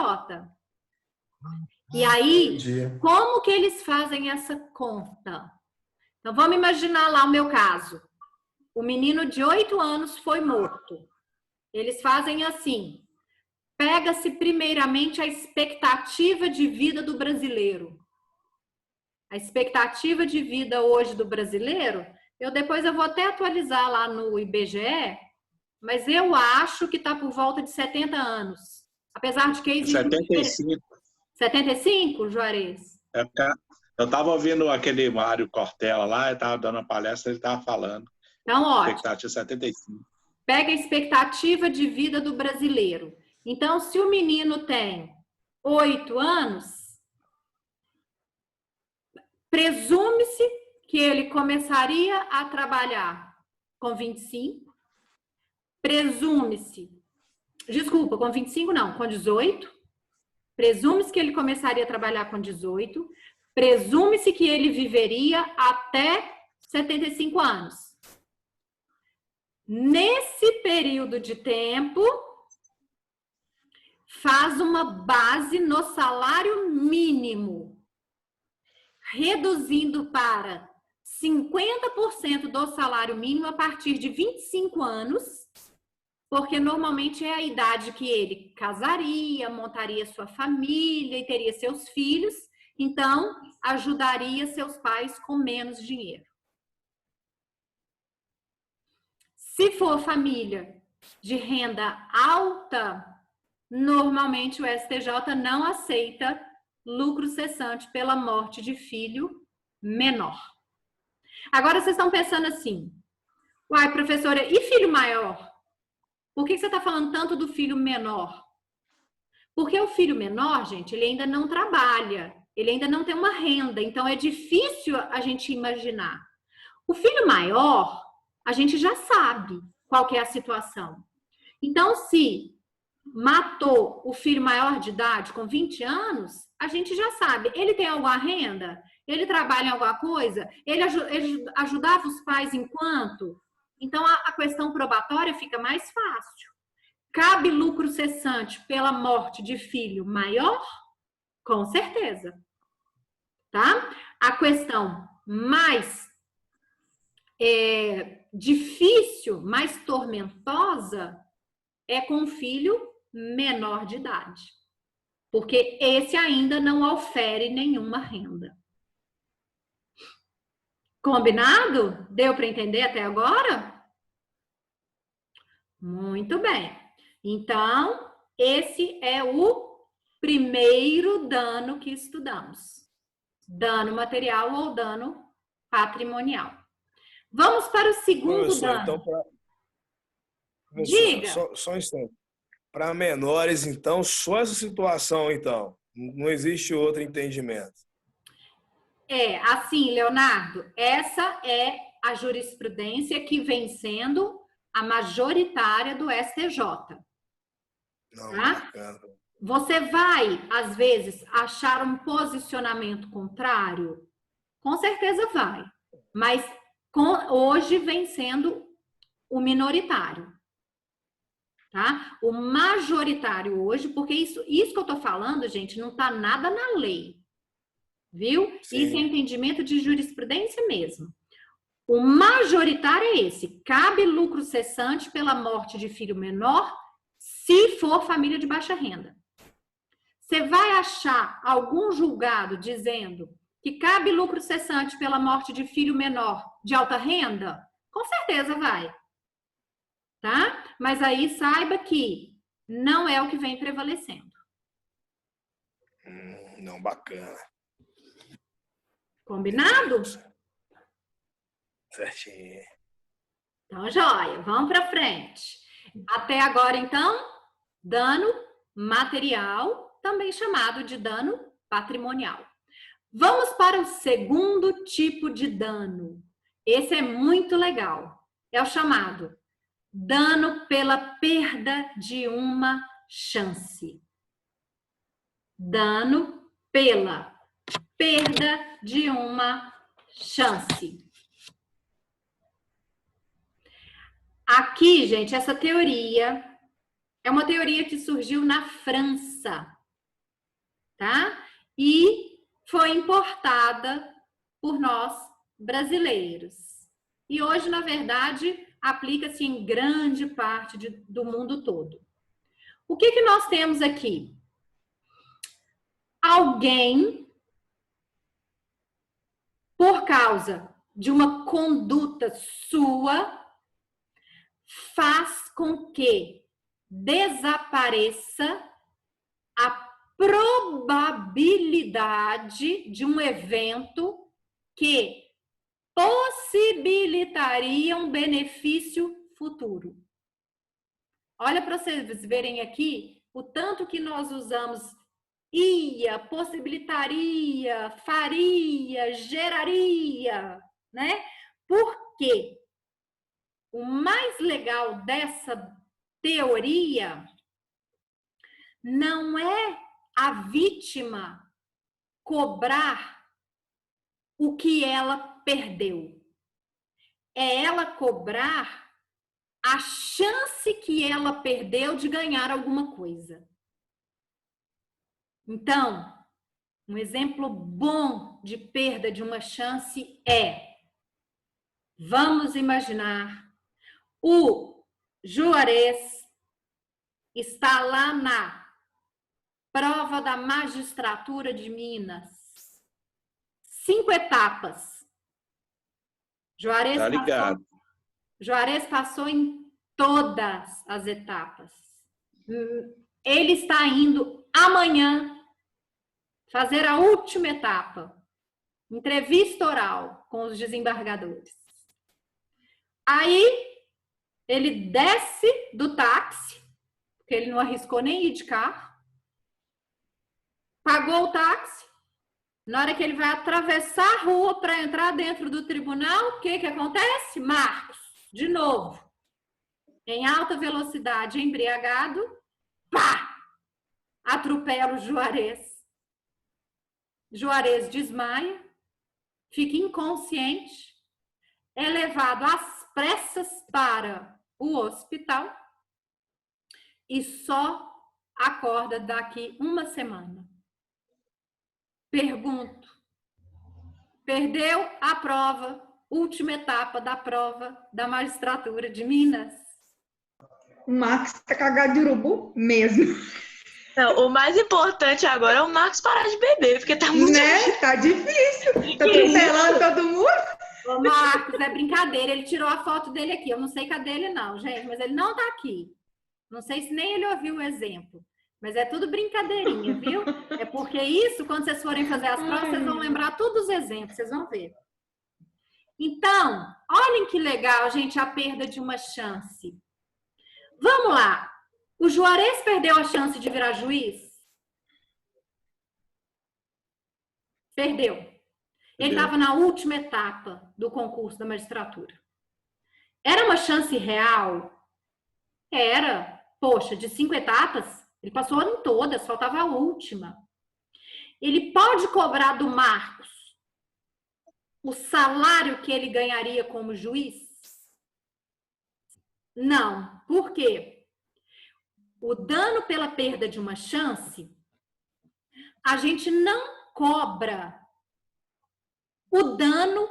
E aí, Entendi. como que eles fazem essa conta? Então, vamos imaginar lá o meu caso. O menino de 8 anos foi morto. Eles fazem assim, pega-se primeiramente a expectativa de vida do brasileiro. A expectativa de vida hoje do brasileiro, depois eu vou até atualizar lá no IBGE, mas eu acho que está por volta de 70 anos. Apesar de que existe... 75. 75, Juarez? Eu estava ouvindo aquele Mário Cortella lá, ele estava dando uma palestra, ele estava falando. Então, ótimo. Expectativa 75. Pega a expectativa de vida do brasileiro. Então, se o menino tem 8 anos, presume-se que ele começaria a trabalhar com 25. Presume-se, desculpa, com 25 não, com 18. Presume-se que ele começaria a trabalhar com 18. Presume-se que ele viveria até 75 anos. Nesse período de tempo, faz uma base no salário mínimo, reduzindo para 50% do salário mínimo a partir de 25 anos, porque normalmente é a idade que ele casaria, montaria sua família e teria seus filhos, então ajudaria seus pais com menos dinheiro. Se for família de renda alta, normalmente o STJ não aceita lucro cessante pela morte de filho menor. Agora vocês estão pensando assim, uai, professora, e filho maior? Por que você está falando tanto do filho menor? Porque o filho menor, gente, ele ainda não trabalha, ele ainda não tem uma renda, então é difícil a gente imaginar. O filho maior, a gente já sabe qual que é a situação. Então, se matou o filho maior de idade com 20 anos, a gente já sabe, ele tem alguma renda? Ele trabalha em alguma coisa? Ele ajudava os pais enquanto? Então, a questão probatória fica mais fácil. Cabe lucro cessante pela morte de filho maior? Com certeza. Tá? A questão mais difícil, mais tormentosa, é com filho menor de idade. Porque esse ainda não ofere nenhuma renda. Combinado? Deu para entender até agora? Muito bem. Então, esse é o primeiro dano que estudamos. Dano material ou dano patrimonial. Vamos para o segundo dano. Então, Diga. Só um instante. Para menores, então, só essa situação, então. Não existe outro entendimento. Assim, Leonardo, essa é a jurisprudência que vem sendo a majoritária do STJ. Não, tá? Você vai, às vezes, achar um posicionamento contrário? Com certeza vai. Mas hoje vem sendo o minoritário. Tá? O majoritário hoje, porque isso que eu estou falando, gente, não está nada na lei. Viu? Sim. Isso é entendimento de jurisprudência mesmo. O majoritário é esse. Cabe lucro cessante pela morte de filho menor, se for família de baixa renda. Você vai achar algum julgado dizendo que cabe lucro cessante pela morte de filho menor de alta renda? Com certeza vai. Tá? Mas aí saiba que não é o que vem prevalecendo. Não, bacana. Combinado? Certinho. Então, joia. Vamos para frente. Até agora, então, dano material, também chamado de dano patrimonial. Vamos para o segundo tipo de dano. Esse é muito legal. É o chamado dano pela perda de uma chance. Dano pela perda de uma chance. Aqui, gente, essa teoria é uma teoria que surgiu na França, tá? E foi importada por nós brasileiros. E hoje, na verdade, aplica-se em grande parte do mundo todo. O que nós temos aqui? Alguém, por causa de uma conduta sua, faz com que desapareça a probabilidade de um evento que possibilitaria um benefício futuro. Olha para vocês verem aqui o tanto que nós usamos ia, possibilitaria, faria, geraria, né? Por quê? O mais legal dessa teoria não é a vítima cobrar o que ela perdeu. É ela cobrar a chance que ela perdeu de ganhar alguma coisa. Então, um exemplo bom de perda de uma chance é, vamos imaginar, o Juarez está lá na prova da magistratura de Minas. 5 etapas. Juarez Tá ligado. Juarez passou em todas as etapas. Ele está indo amanhã fazer a última etapa. Entrevista oral com os desembargadores. Aí, ele desce do táxi, porque ele não arriscou nem ir de carro. Pagou o táxi. Na hora que ele vai atravessar a rua para entrar dentro do tribunal, o que acontece? Marcos, de novo, em alta velocidade, embriagado, pá! Atropela o Juarez. Juarez desmaia, fica inconsciente, é levado às pressas para o hospital e só acorda daqui uma semana. Pergunto, perdeu a prova, última etapa da prova da magistratura de Minas? O Marcos tá cagado de urubu mesmo. Não, o mais importante agora é o Marcos parar de beber, porque tá muito Né? Tá difícil. Tá atropelando todo mundo. Ô, Marcos, é brincadeira. Ele tirou a foto dele aqui. Eu não sei cadê ele não, gente, mas ele não tá aqui. Não sei se nem ele ouviu o exemplo. Mas é tudo brincadeirinha, viu? É porque isso, quando vocês forem fazer as provas, vocês vão lembrar todos os exemplos, vocês vão ver. Então, olhem que legal, gente, a perda de uma chance. Vamos lá. O Juarez perdeu a chance de virar juiz? Perdeu. Ele estava na última etapa do concurso da magistratura. Era uma chance real? Era. Poxa, de 5 etapas, ele passou em todas, faltava a última. Ele pode cobrar do Marcos o salário que ele ganharia como juiz? Não. Por quê? O dano pela perda de uma chance, a gente não cobra o dano,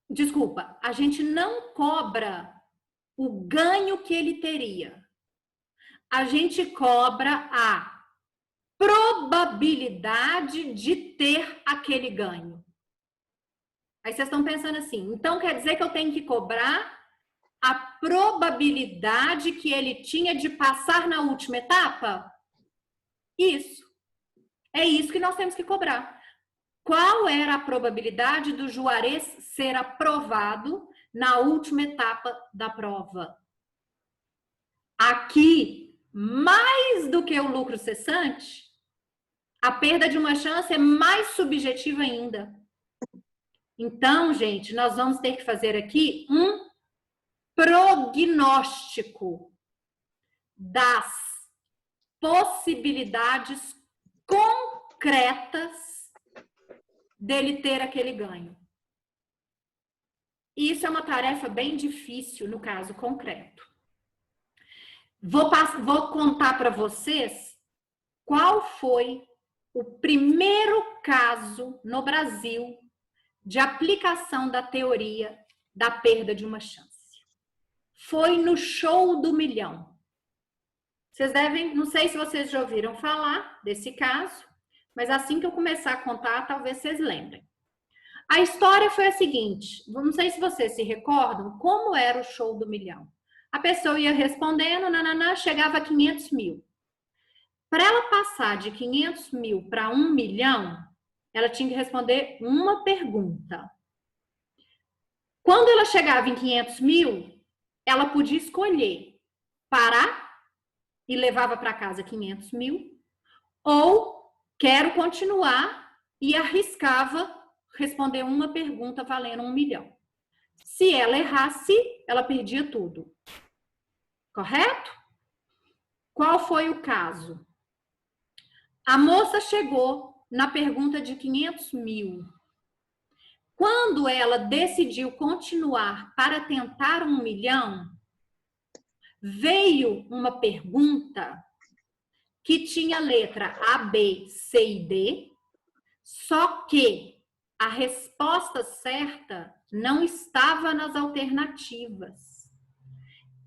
desculpa, a gente não cobra o ganho que ele teria. A gente cobra a probabilidade de ter aquele ganho. Aí vocês estão pensando assim, então quer dizer que eu tenho que cobrar a probabilidade que ele tinha de passar na última etapa? Isso. É isso que nós temos que cobrar. Qual era a probabilidade do Juarez ser aprovado na última etapa da prova? Aqui, mais do que o lucro cessante, a perda de uma chance é mais subjetiva ainda. Então, gente, nós vamos ter que fazer aqui um prognóstico das possibilidades concretas dele ter aquele ganho. E isso é uma tarefa bem difícil no caso concreto. Vou contar para vocês qual foi o primeiro caso no Brasil de aplicação da teoria da perda de uma chance. Foi no Show do Milhão. Vocês devem, não sei se vocês já ouviram falar desse caso, mas assim que eu começar a contar, talvez vocês lembrem. A história foi a seguinte, não sei se vocês se recordam como era o Show do Milhão. A pessoa ia respondendo, chegava a 500 mil. Para ela passar de 500 mil para 1 milhão, ela tinha que responder uma pergunta. Quando ela chegava em 500 mil, ela podia escolher parar e levava para casa 500 mil, ou quero continuar e arriscava responder uma pergunta valendo 1 milhão. Se ela errasse, ela perdia tudo. Correto? Qual foi o caso? A moça chegou na pergunta de 500 mil. Quando ela decidiu continuar para tentar 1 milhão, veio uma pergunta que tinha letra A, B, C e D, só que a resposta certa não estava nas alternativas.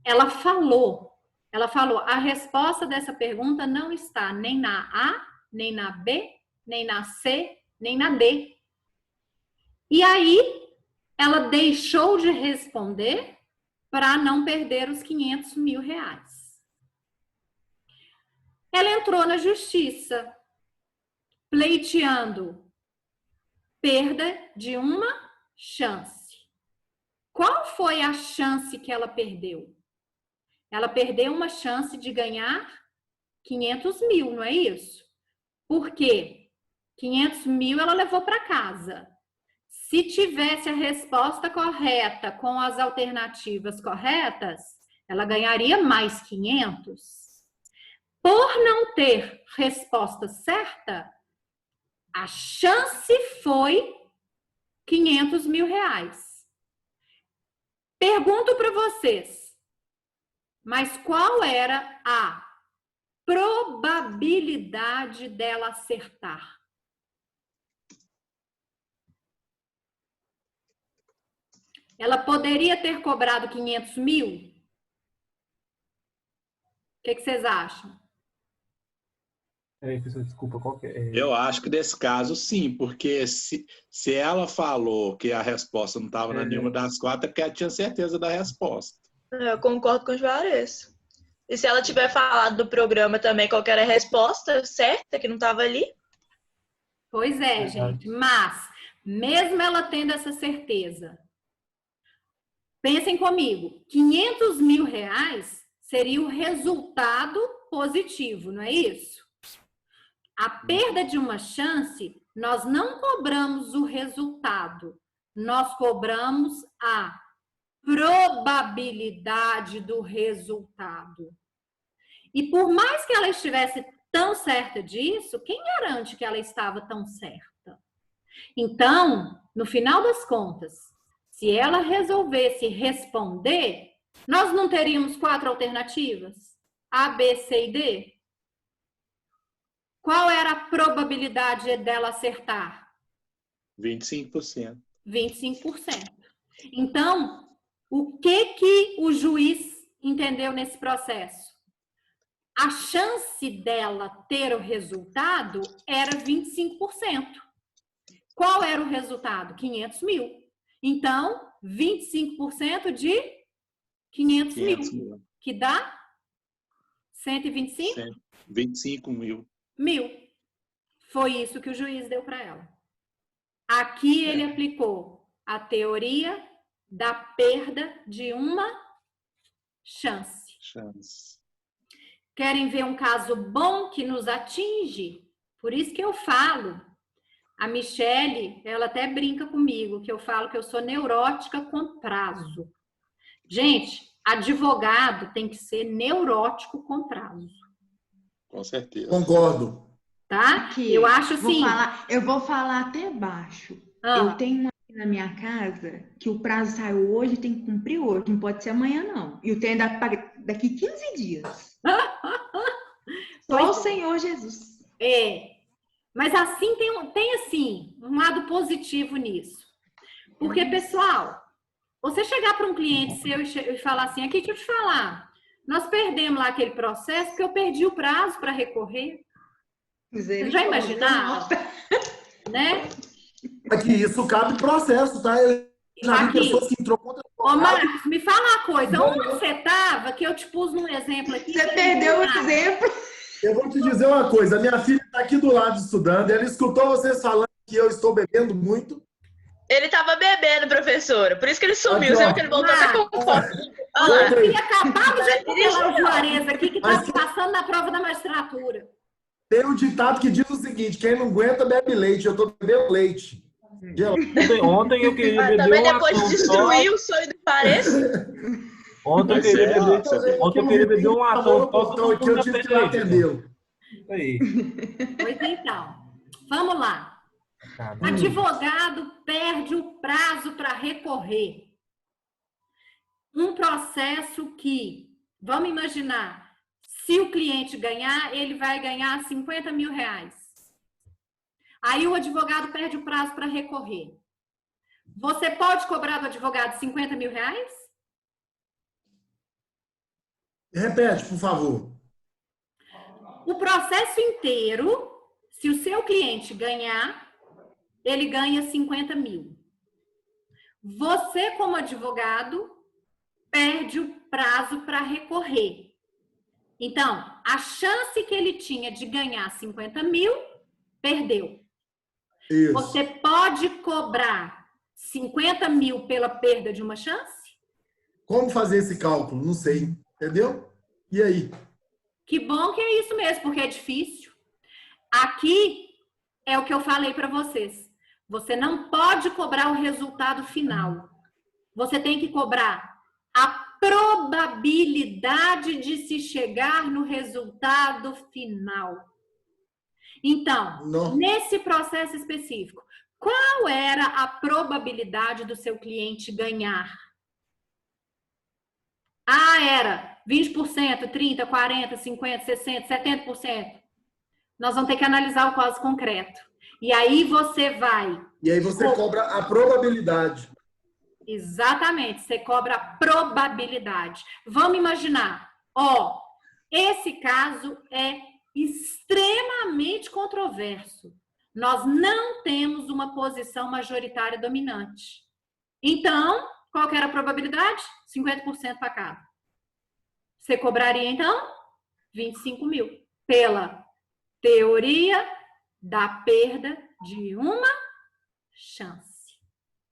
Ela falou, a resposta dessa pergunta não está nem na A, nem na B, nem na C, nem na D. E aí, ela deixou de responder para não perder os 500 mil reais. Ela entrou na justiça, pleiteando perda de uma chance. Qual foi a chance que ela perdeu? Ela perdeu uma chance de ganhar 500 mil, não é isso? Por quê? 500 mil ela levou para casa. Se tivesse a resposta correta com as alternativas corretas, ela ganharia mais 500. Por não ter resposta certa, a chance foi 500 mil reais. Pergunto para vocês, mas qual era a probabilidade dela acertar? Ela poderia ter cobrado 500 mil? O que vocês acham? Pessoal, desculpa, qual que é? Eu acho que nesse caso, sim, porque se ela falou que a resposta não estava na nenhuma das quatro, é porque ela tinha certeza da resposta. Eu concordo com o Juarez. E se ela tiver falado do programa também, qual que era a resposta certa, que não estava ali? Pois é, gente. Mas, mesmo ela tendo essa certeza, pensem comigo, 500 mil reais seria o resultado positivo, não é isso? A perda de uma chance, nós não cobramos o resultado, nós cobramos a probabilidade do resultado. E por mais que ela estivesse tão certa disso, quem garante que ela estava tão certa? Então, no final das contas, se ela resolvesse responder, nós não teríamos 4 alternativas? A, B, C e D? Qual era a probabilidade dela acertar? 25%. 25%. Então, o que o juiz entendeu nesse processo? A chance dela ter o resultado era 25%. Qual era o resultado? 500 mil. Então, 25% de 500 500 mil. mil. Que dá 125 25 mil. mil. Foi isso que o juiz deu para ela. Aqui ele aplicou a teoria da perda de uma chance. Querem ver um caso bom que nos atinge? Por isso que eu falo. A Michele, ela até brinca comigo, que eu falo que eu sou neurótica com prazo. Gente, advogado tem que ser neurótico com prazo. Com certeza. Concordo. Tá? Aqui, Eu acho assim. Eu vou falar até baixo. Eu tenho uma aqui na minha casa que o prazo saiu hoje, tem que cumprir hoje. Não pode ser amanhã, não. E o trem daqui 15 dias. Só o Senhor Jesus. Mas assim tem assim, um lado positivo nisso. Porque, pessoal, você chegar para um cliente seu e falar assim, aqui, deixa eu te falar, nós perdemos lá aquele processo porque eu perdi o prazo para recorrer. Você já imaginaram? Né? Aqui, isso cabe processo, tá? Eu já vi pessoas que entrou contra o Ô, Marcos, me fala uma coisa. Onde você estava, que eu te pus num exemplo aqui? Você perdeu o exemplo. Eu vou te dizer uma coisa. A minha filha está aqui do lado estudando. Ela escutou vocês falando que eu estou bebendo muito. Ele estava bebendo, professora. Por isso que ele sumiu. Você viu que ele voltou até com fome. Olha lá. Eu acabava de falar o Juarez aqui, que estava passando na prova da magistratura. Tem um ditado que diz o seguinte: quem não aguenta, bebe leite. Eu estou bebendo leite. Ontem eu queria beber também depois de destruir o sonho do Pareça. Ontem eu queria beber um ator. Que eu tive que atendê-lo. Aí. Pois então, vamos lá. Advogado perde o prazo para recorrer. Um processo que, vamos imaginar, se o cliente ganhar, ele vai ganhar 50 mil reais. Aí o advogado perde o prazo para recorrer. Você pode cobrar do advogado 50 mil reais? Repete, por favor. O processo inteiro, se o seu cliente ganhar, ele ganha 50 mil. Você, como advogado, perde o prazo para recorrer. Então, a chance que ele tinha de ganhar 50 mil, perdeu. Isso. Você pode cobrar 50 mil pela perda de uma chance? Como fazer esse cálculo? Não sei. Entendeu? E aí? Que bom que é isso mesmo, porque é difícil. Aqui é o que eu falei para vocês. Você não pode cobrar o resultado final. Você tem que cobrar a probabilidade de se chegar no resultado final. Então, nesse processo específico, qual era a probabilidade do seu cliente ganhar? Era 20%, 30%, 40%, 50%, 60%, 70%. Nós vamos ter que analisar o caso concreto. E aí você vai... E aí você cobra a probabilidade. Exatamente, você cobra a probabilidade. Vamos imaginar, esse caso é extremamente controverso. Nós não temos uma posição majoritária dominante. Então, qual que era a probabilidade? 50% para cada. Você cobraria, então, 25 mil. Pela teoria da perda de uma chance.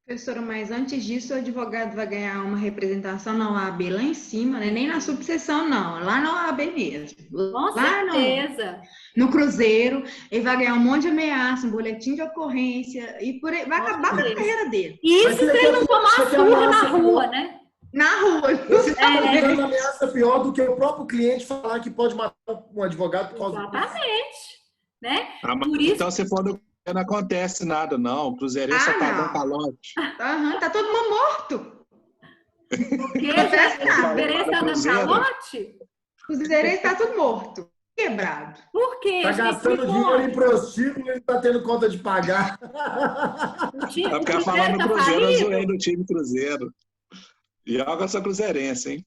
Professora, mas antes disso, o advogado vai ganhar uma representação na OAB lá em cima, né? Nem na subseção, não. Lá na OAB mesmo. Com lá certeza. No Cruzeiro, ele vai ganhar um monte de ameaça, um boletim de ocorrência, e por aí, vai acabar com a carreira dele. Isso se ele não tomar surra na rua, né? Na rua. Você está pegando ameaça pior do que o próprio cliente falar que pode matar um advogado por causa disso. Exatamente. Né? Por isso... Então, se for no... não acontece nada, não. O Cruzeirense só tá dando calote. Tá todo mundo morto. Porque o Cruzeirense tá dando calote? O Cruzeirense tá tudo morto. Quebrado. Por quê? Tá gastando dinheiro em prostíbulo e não tá tendo conta de pagar. Vai ficar falando no Cruzeiro, eu zoei do time Cruzeiro. E olha essa Cruzeirense, hein?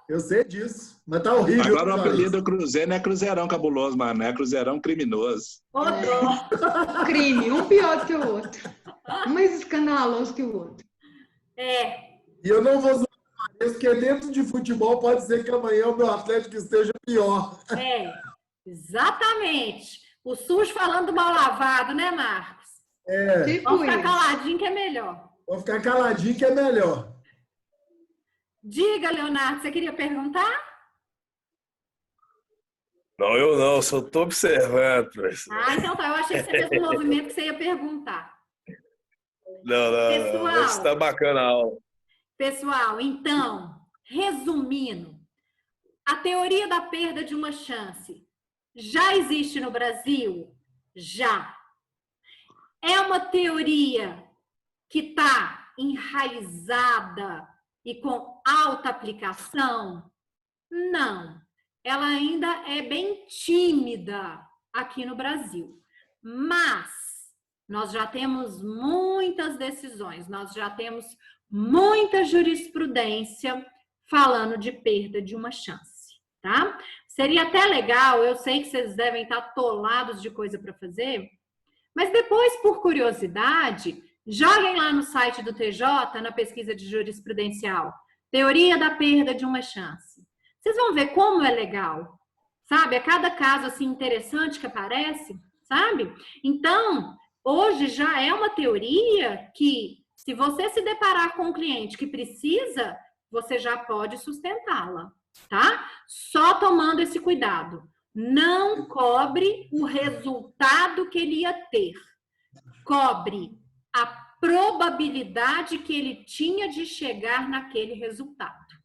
Eu sei disso, mas tá horrível. Agora o apelido do Cruzeiro não é Cruzeirão cabuloso, mano, é Cruzeirão criminoso. Crime, um pior do que o outro. Um mais escandaloso que o outro. E eu não vou zoar Porque dentro de futebol pode ser que amanhã o meu Atlético esteja pior. É, exatamente. O sujo falando mal lavado, né, Marcos? Tipo Vamos ficar isso. caladinho que é melhor. Vou ficar caladinho que é melhor. Diga, Leonardo, você queria perguntar? Não, eu não, só tô observando, professor. Ah, então tá. Eu achei que você fez um movimento que você ia perguntar. Não. Mas tá bacana a aula. Pessoal, então, resumindo, a teoria da perda de uma chance já existe no Brasil? Já. É uma teoria que está enraizada e com alta aplicação? Não. Ela ainda é bem tímida aqui no Brasil. Mas nós já temos muitas decisões, nós já temos muita jurisprudência falando de perda de uma chance, tá? Seria até legal, eu sei que vocês devem estar atolados de coisa para fazer, mas depois, por curiosidade, joguem lá no site do TJ, na pesquisa de jurisprudencial, teoria da perda de uma chance. Vocês vão ver como é legal, sabe? A cada caso assim interessante que aparece, sabe? Então, hoje já é uma teoria que, se você se deparar com um cliente que precisa, você já pode sustentá-la, tá? Só tomando esse cuidado. Não cobre o resultado que ele ia ter. Cobre a probabilidade que ele tinha de chegar naquele resultado.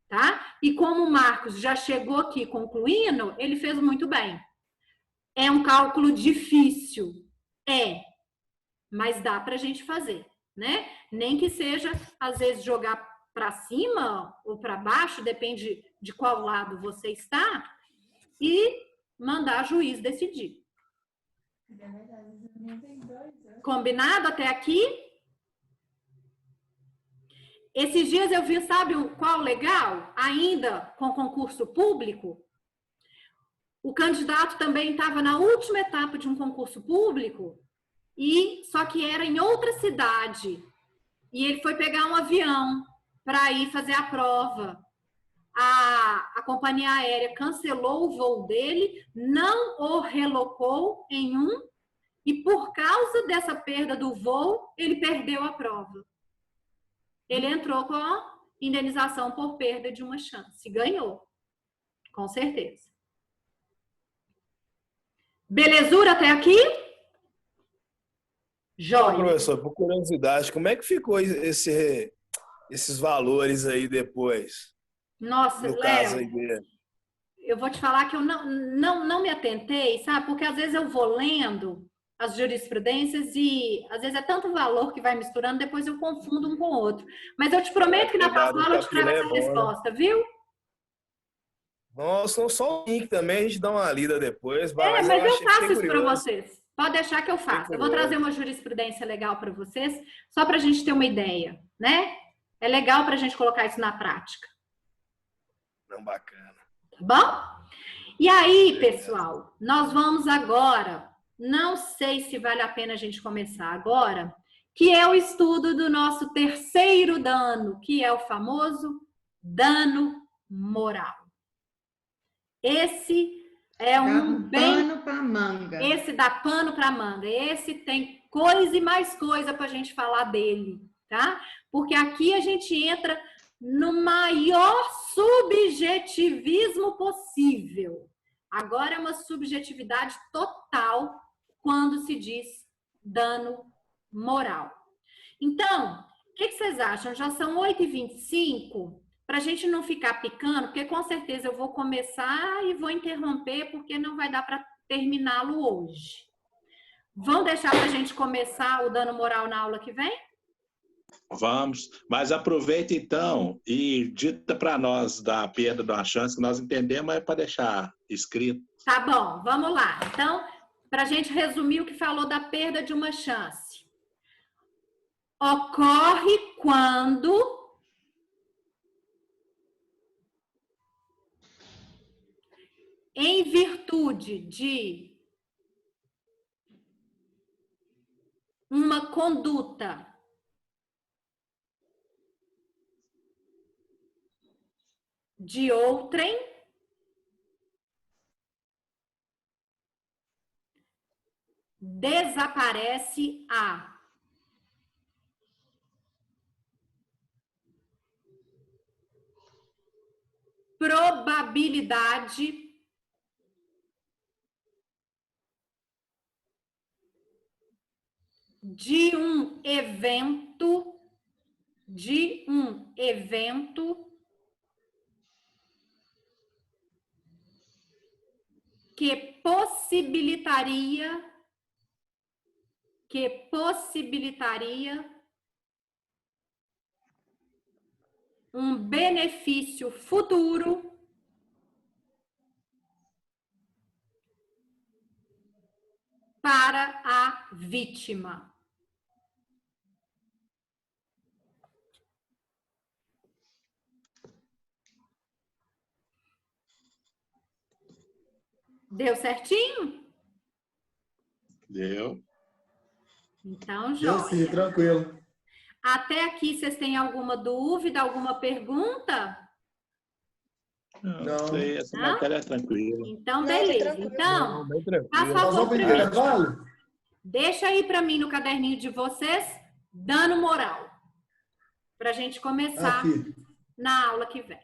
Tá? E como o Marcos já chegou aqui concluindo, ele fez muito bem. É um cálculo difícil. É. Mas dá para a gente fazer, né? Nem que seja, às vezes, jogar para cima ou para baixo, depende de qual lado você está, e mandar o juiz decidir. Combinado até aqui? Esses dias eu vi, sabe qual legal? Ainda com concurso público. O candidato também estava na última etapa de um concurso público, e só que era em outra cidade. E ele foi pegar um avião para ir fazer a prova. A companhia aérea cancelou o voo dele, não o relocou em um, e por causa dessa perda do voo, ele perdeu a prova. Ele entrou com a indenização por perda de uma chance. Ganhou, com certeza. Belezura até aqui? Jóia. Professor, por curiosidade, como é que ficou esses valores aí depois? Nossa, No caso aí Léo, dele. eu vou te falar que eu não me atentei, sabe? Porque às vezes eu vou lendo as jurisprudências e às vezes é tanto valor que vai misturando, depois eu confundo um com o outro. Mas eu te prometo que na próxima aula eu te trago essa resposta, viu? Nossa, não só o link também, a gente dá uma lida depois. Mas eu faço achei isso para vocês. Pode deixar que eu faço. Eu vou trazer uma jurisprudência legal para vocês, só para a gente ter uma ideia, né? É legal para a gente colocar isso na prática. Não, bacana. Tá bom? E aí, pessoal, nós vamos agora, não sei se vale a pena a gente começar agora, que é o estudo do nosso terceiro dano, que é o famoso dano moral. Esse é um pano para manga. Esse dá pano para manga. Esse tem coisa e mais coisa para a gente falar dele, tá? Porque aqui a gente entra no maior subjetivismo possível. Agora é uma subjetividade total quando se diz dano moral. Então, o que vocês acham? Já são 8h25, para a gente não ficar picando, porque com certeza eu vou começar e vou interromper, porque não vai dar para terminá-lo hoje. Vão deixar para a gente começar o dano moral na aula que vem? Vamos, mas aproveita então e dita para nós da perda de uma chance, que nós entendemos, é para deixar escrito. Tá bom, vamos lá. Então, para a gente resumir o que falou da perda de uma chance. Ocorre quando em virtude de uma conduta de outrem, desaparece a probabilidade de um evento que possibilitaria um benefício futuro para a vítima. Deu certinho? Deu. Então, Deu joia. sim, tranquilo. Até aqui, vocês têm alguma dúvida, alguma pergunta? Não. Sei, essa Não? matéria é tranquila. Então, Não, tá beleza. tranquilo. Então, Não, bem tranquilo. faz Nós favor vamos para pra o mim. intervalo? Deixa aí para mim no caderninho de vocês, dando moral. Pra gente começar Aqui. na aula que vem.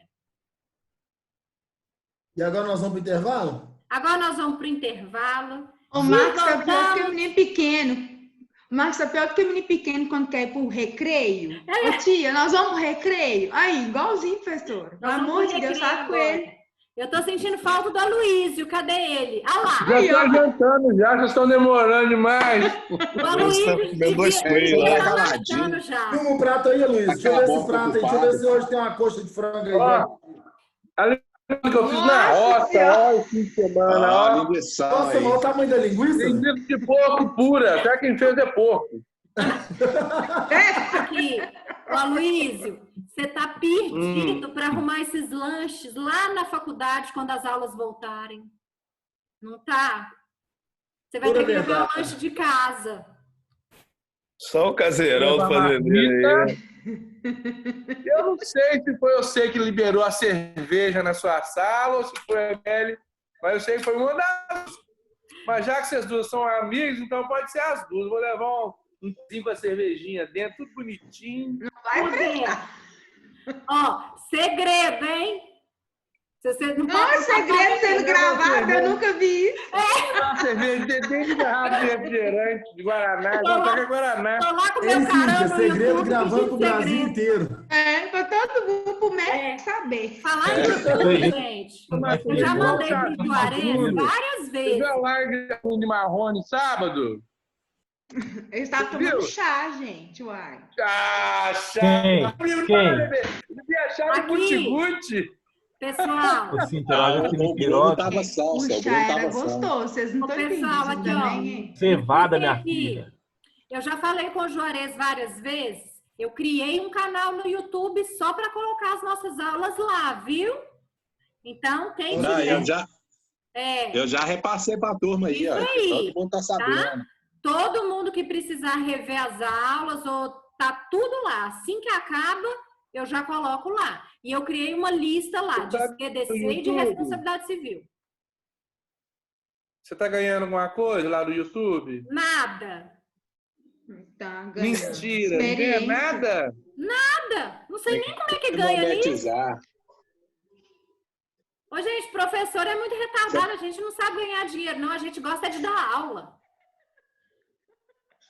E agora nós vamos para o intervalo? Agora nós vamos para o intervalo. O Marcos tá pior que o voltamos. menino pequeno. O Marcos tá pior que o menino pequeno quando quer ir pro recreio. Ô tia, nós vamos pro recreio? Aí, igualzinho, professor. Pelo Nós vamos amor pro de Deus, recreio sabe com agora. ele. Eu tô sentindo falta do Aloysio. Cadê ele? Ah lá. Já Aí, está ó. adiantando, já, vocês estão demorando demais. O Aloysio Comeu dois coelhos devia lá. estar Caladinho. lanchando já. Filma o prato aí, Luiz. Deixa eu ver Acabou esse prato aí. Deixa eu ocupado. ver se hoje tem uma coxa de frango aí. Ó, já. ali que eu fiz na Nossa roça, Senhora. ó, esse fim de semana, Ó, ó. linguição Nossa, aí. mas o tamanho da linguiça? Linguiça de porco pura, até quem fez é porco. Aqui, o Aloysio, você tá perdido para arrumar esses lanches lá na faculdade quando as aulas voltarem. Não tá? Você vai Pura ter que levar o verdade. lanche de casa. Só o caseirão do fazendeiro aí. Eu não sei se foi você que liberou a cerveja na sua sala ou se foi a Kelly, mas eu sei que foi uma das. Mas já que vocês duas são amigas, então pode ser as duas. Vou levar um cozinho com a cervejinha dentro, tudo bonitinho. Vai prestar. Ó, segredo, hein? Se você não Não, pode segredo sendo gravado, eu nunca vi isso. Uma cerveja dentro de garrafa de refrigerante, de Guaraná, já tá com a Guaraná. Tô lá com o Ei, meu Cíntia, caramba no segredo YouTube gravando pedindo pro Brasil segredo. inteiro. É, pra todo mundo, pro médico É. saber. Falar em YouTube, gente. Eu já Igual mandei pro o Juarez Bruno. várias Você vezes. viu a live de Marrone sábado? Ele estava Viu? tomando chá, gente, uai. Ah, Quem? chato. Quem? Devia achar no Aqui. guti-guti. Pessoal, Ô, Cíntia, olha O aquele Bruno pirote. tava O salsa, o chá Bruno era tava salsa. gostoso, vocês não Ô, estão pessoal, entendendo aqui, ó. também, hein? Cevada, minha Aqui. filha. eu já falei com o Juarez várias vezes. Eu criei um canal no YouTube só para colocar as nossas aulas lá, viu? Então, quem Não, tiver... eu já repassei pra turma aí, Isso ó. aí, Todo mundo tá sabendo. todo mundo que precisar rever as aulas, ou tá tudo lá. Assim que acaba, eu já coloco lá. E eu criei uma lista lá de CDC e de responsabilidade civil. Você tá ganhando alguma coisa lá no YouTube? Nada. Tá ganhando. Mentira, não ganha Experiência. nada? Nada. Não sei nem como é que ganha ali. Monetizar. Ô, gente, professor é muito retardado. A gente não sabe ganhar dinheiro, não. A gente gosta de dar aula.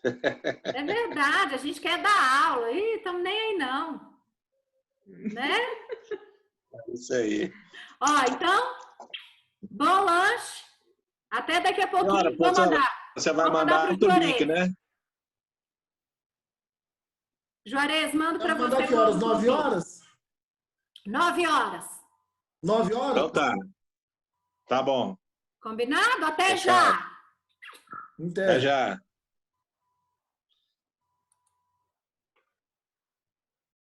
É verdade. A gente quer dar aula. Ih, estamos nem aí, não. Né? Isso aí. Ó, então, bom lanche. Até daqui a pouquinho. Senhora, Vou professora, mandar. Você vai Vou mandar mandar pro outro Juarez. link, né? Juarez, mando para Vamos você. mandar que horas? 9 horas? 9 horas. 9 horas? Então tá. Tá bom. Combinado? Até Fechado. já. Então, Até já.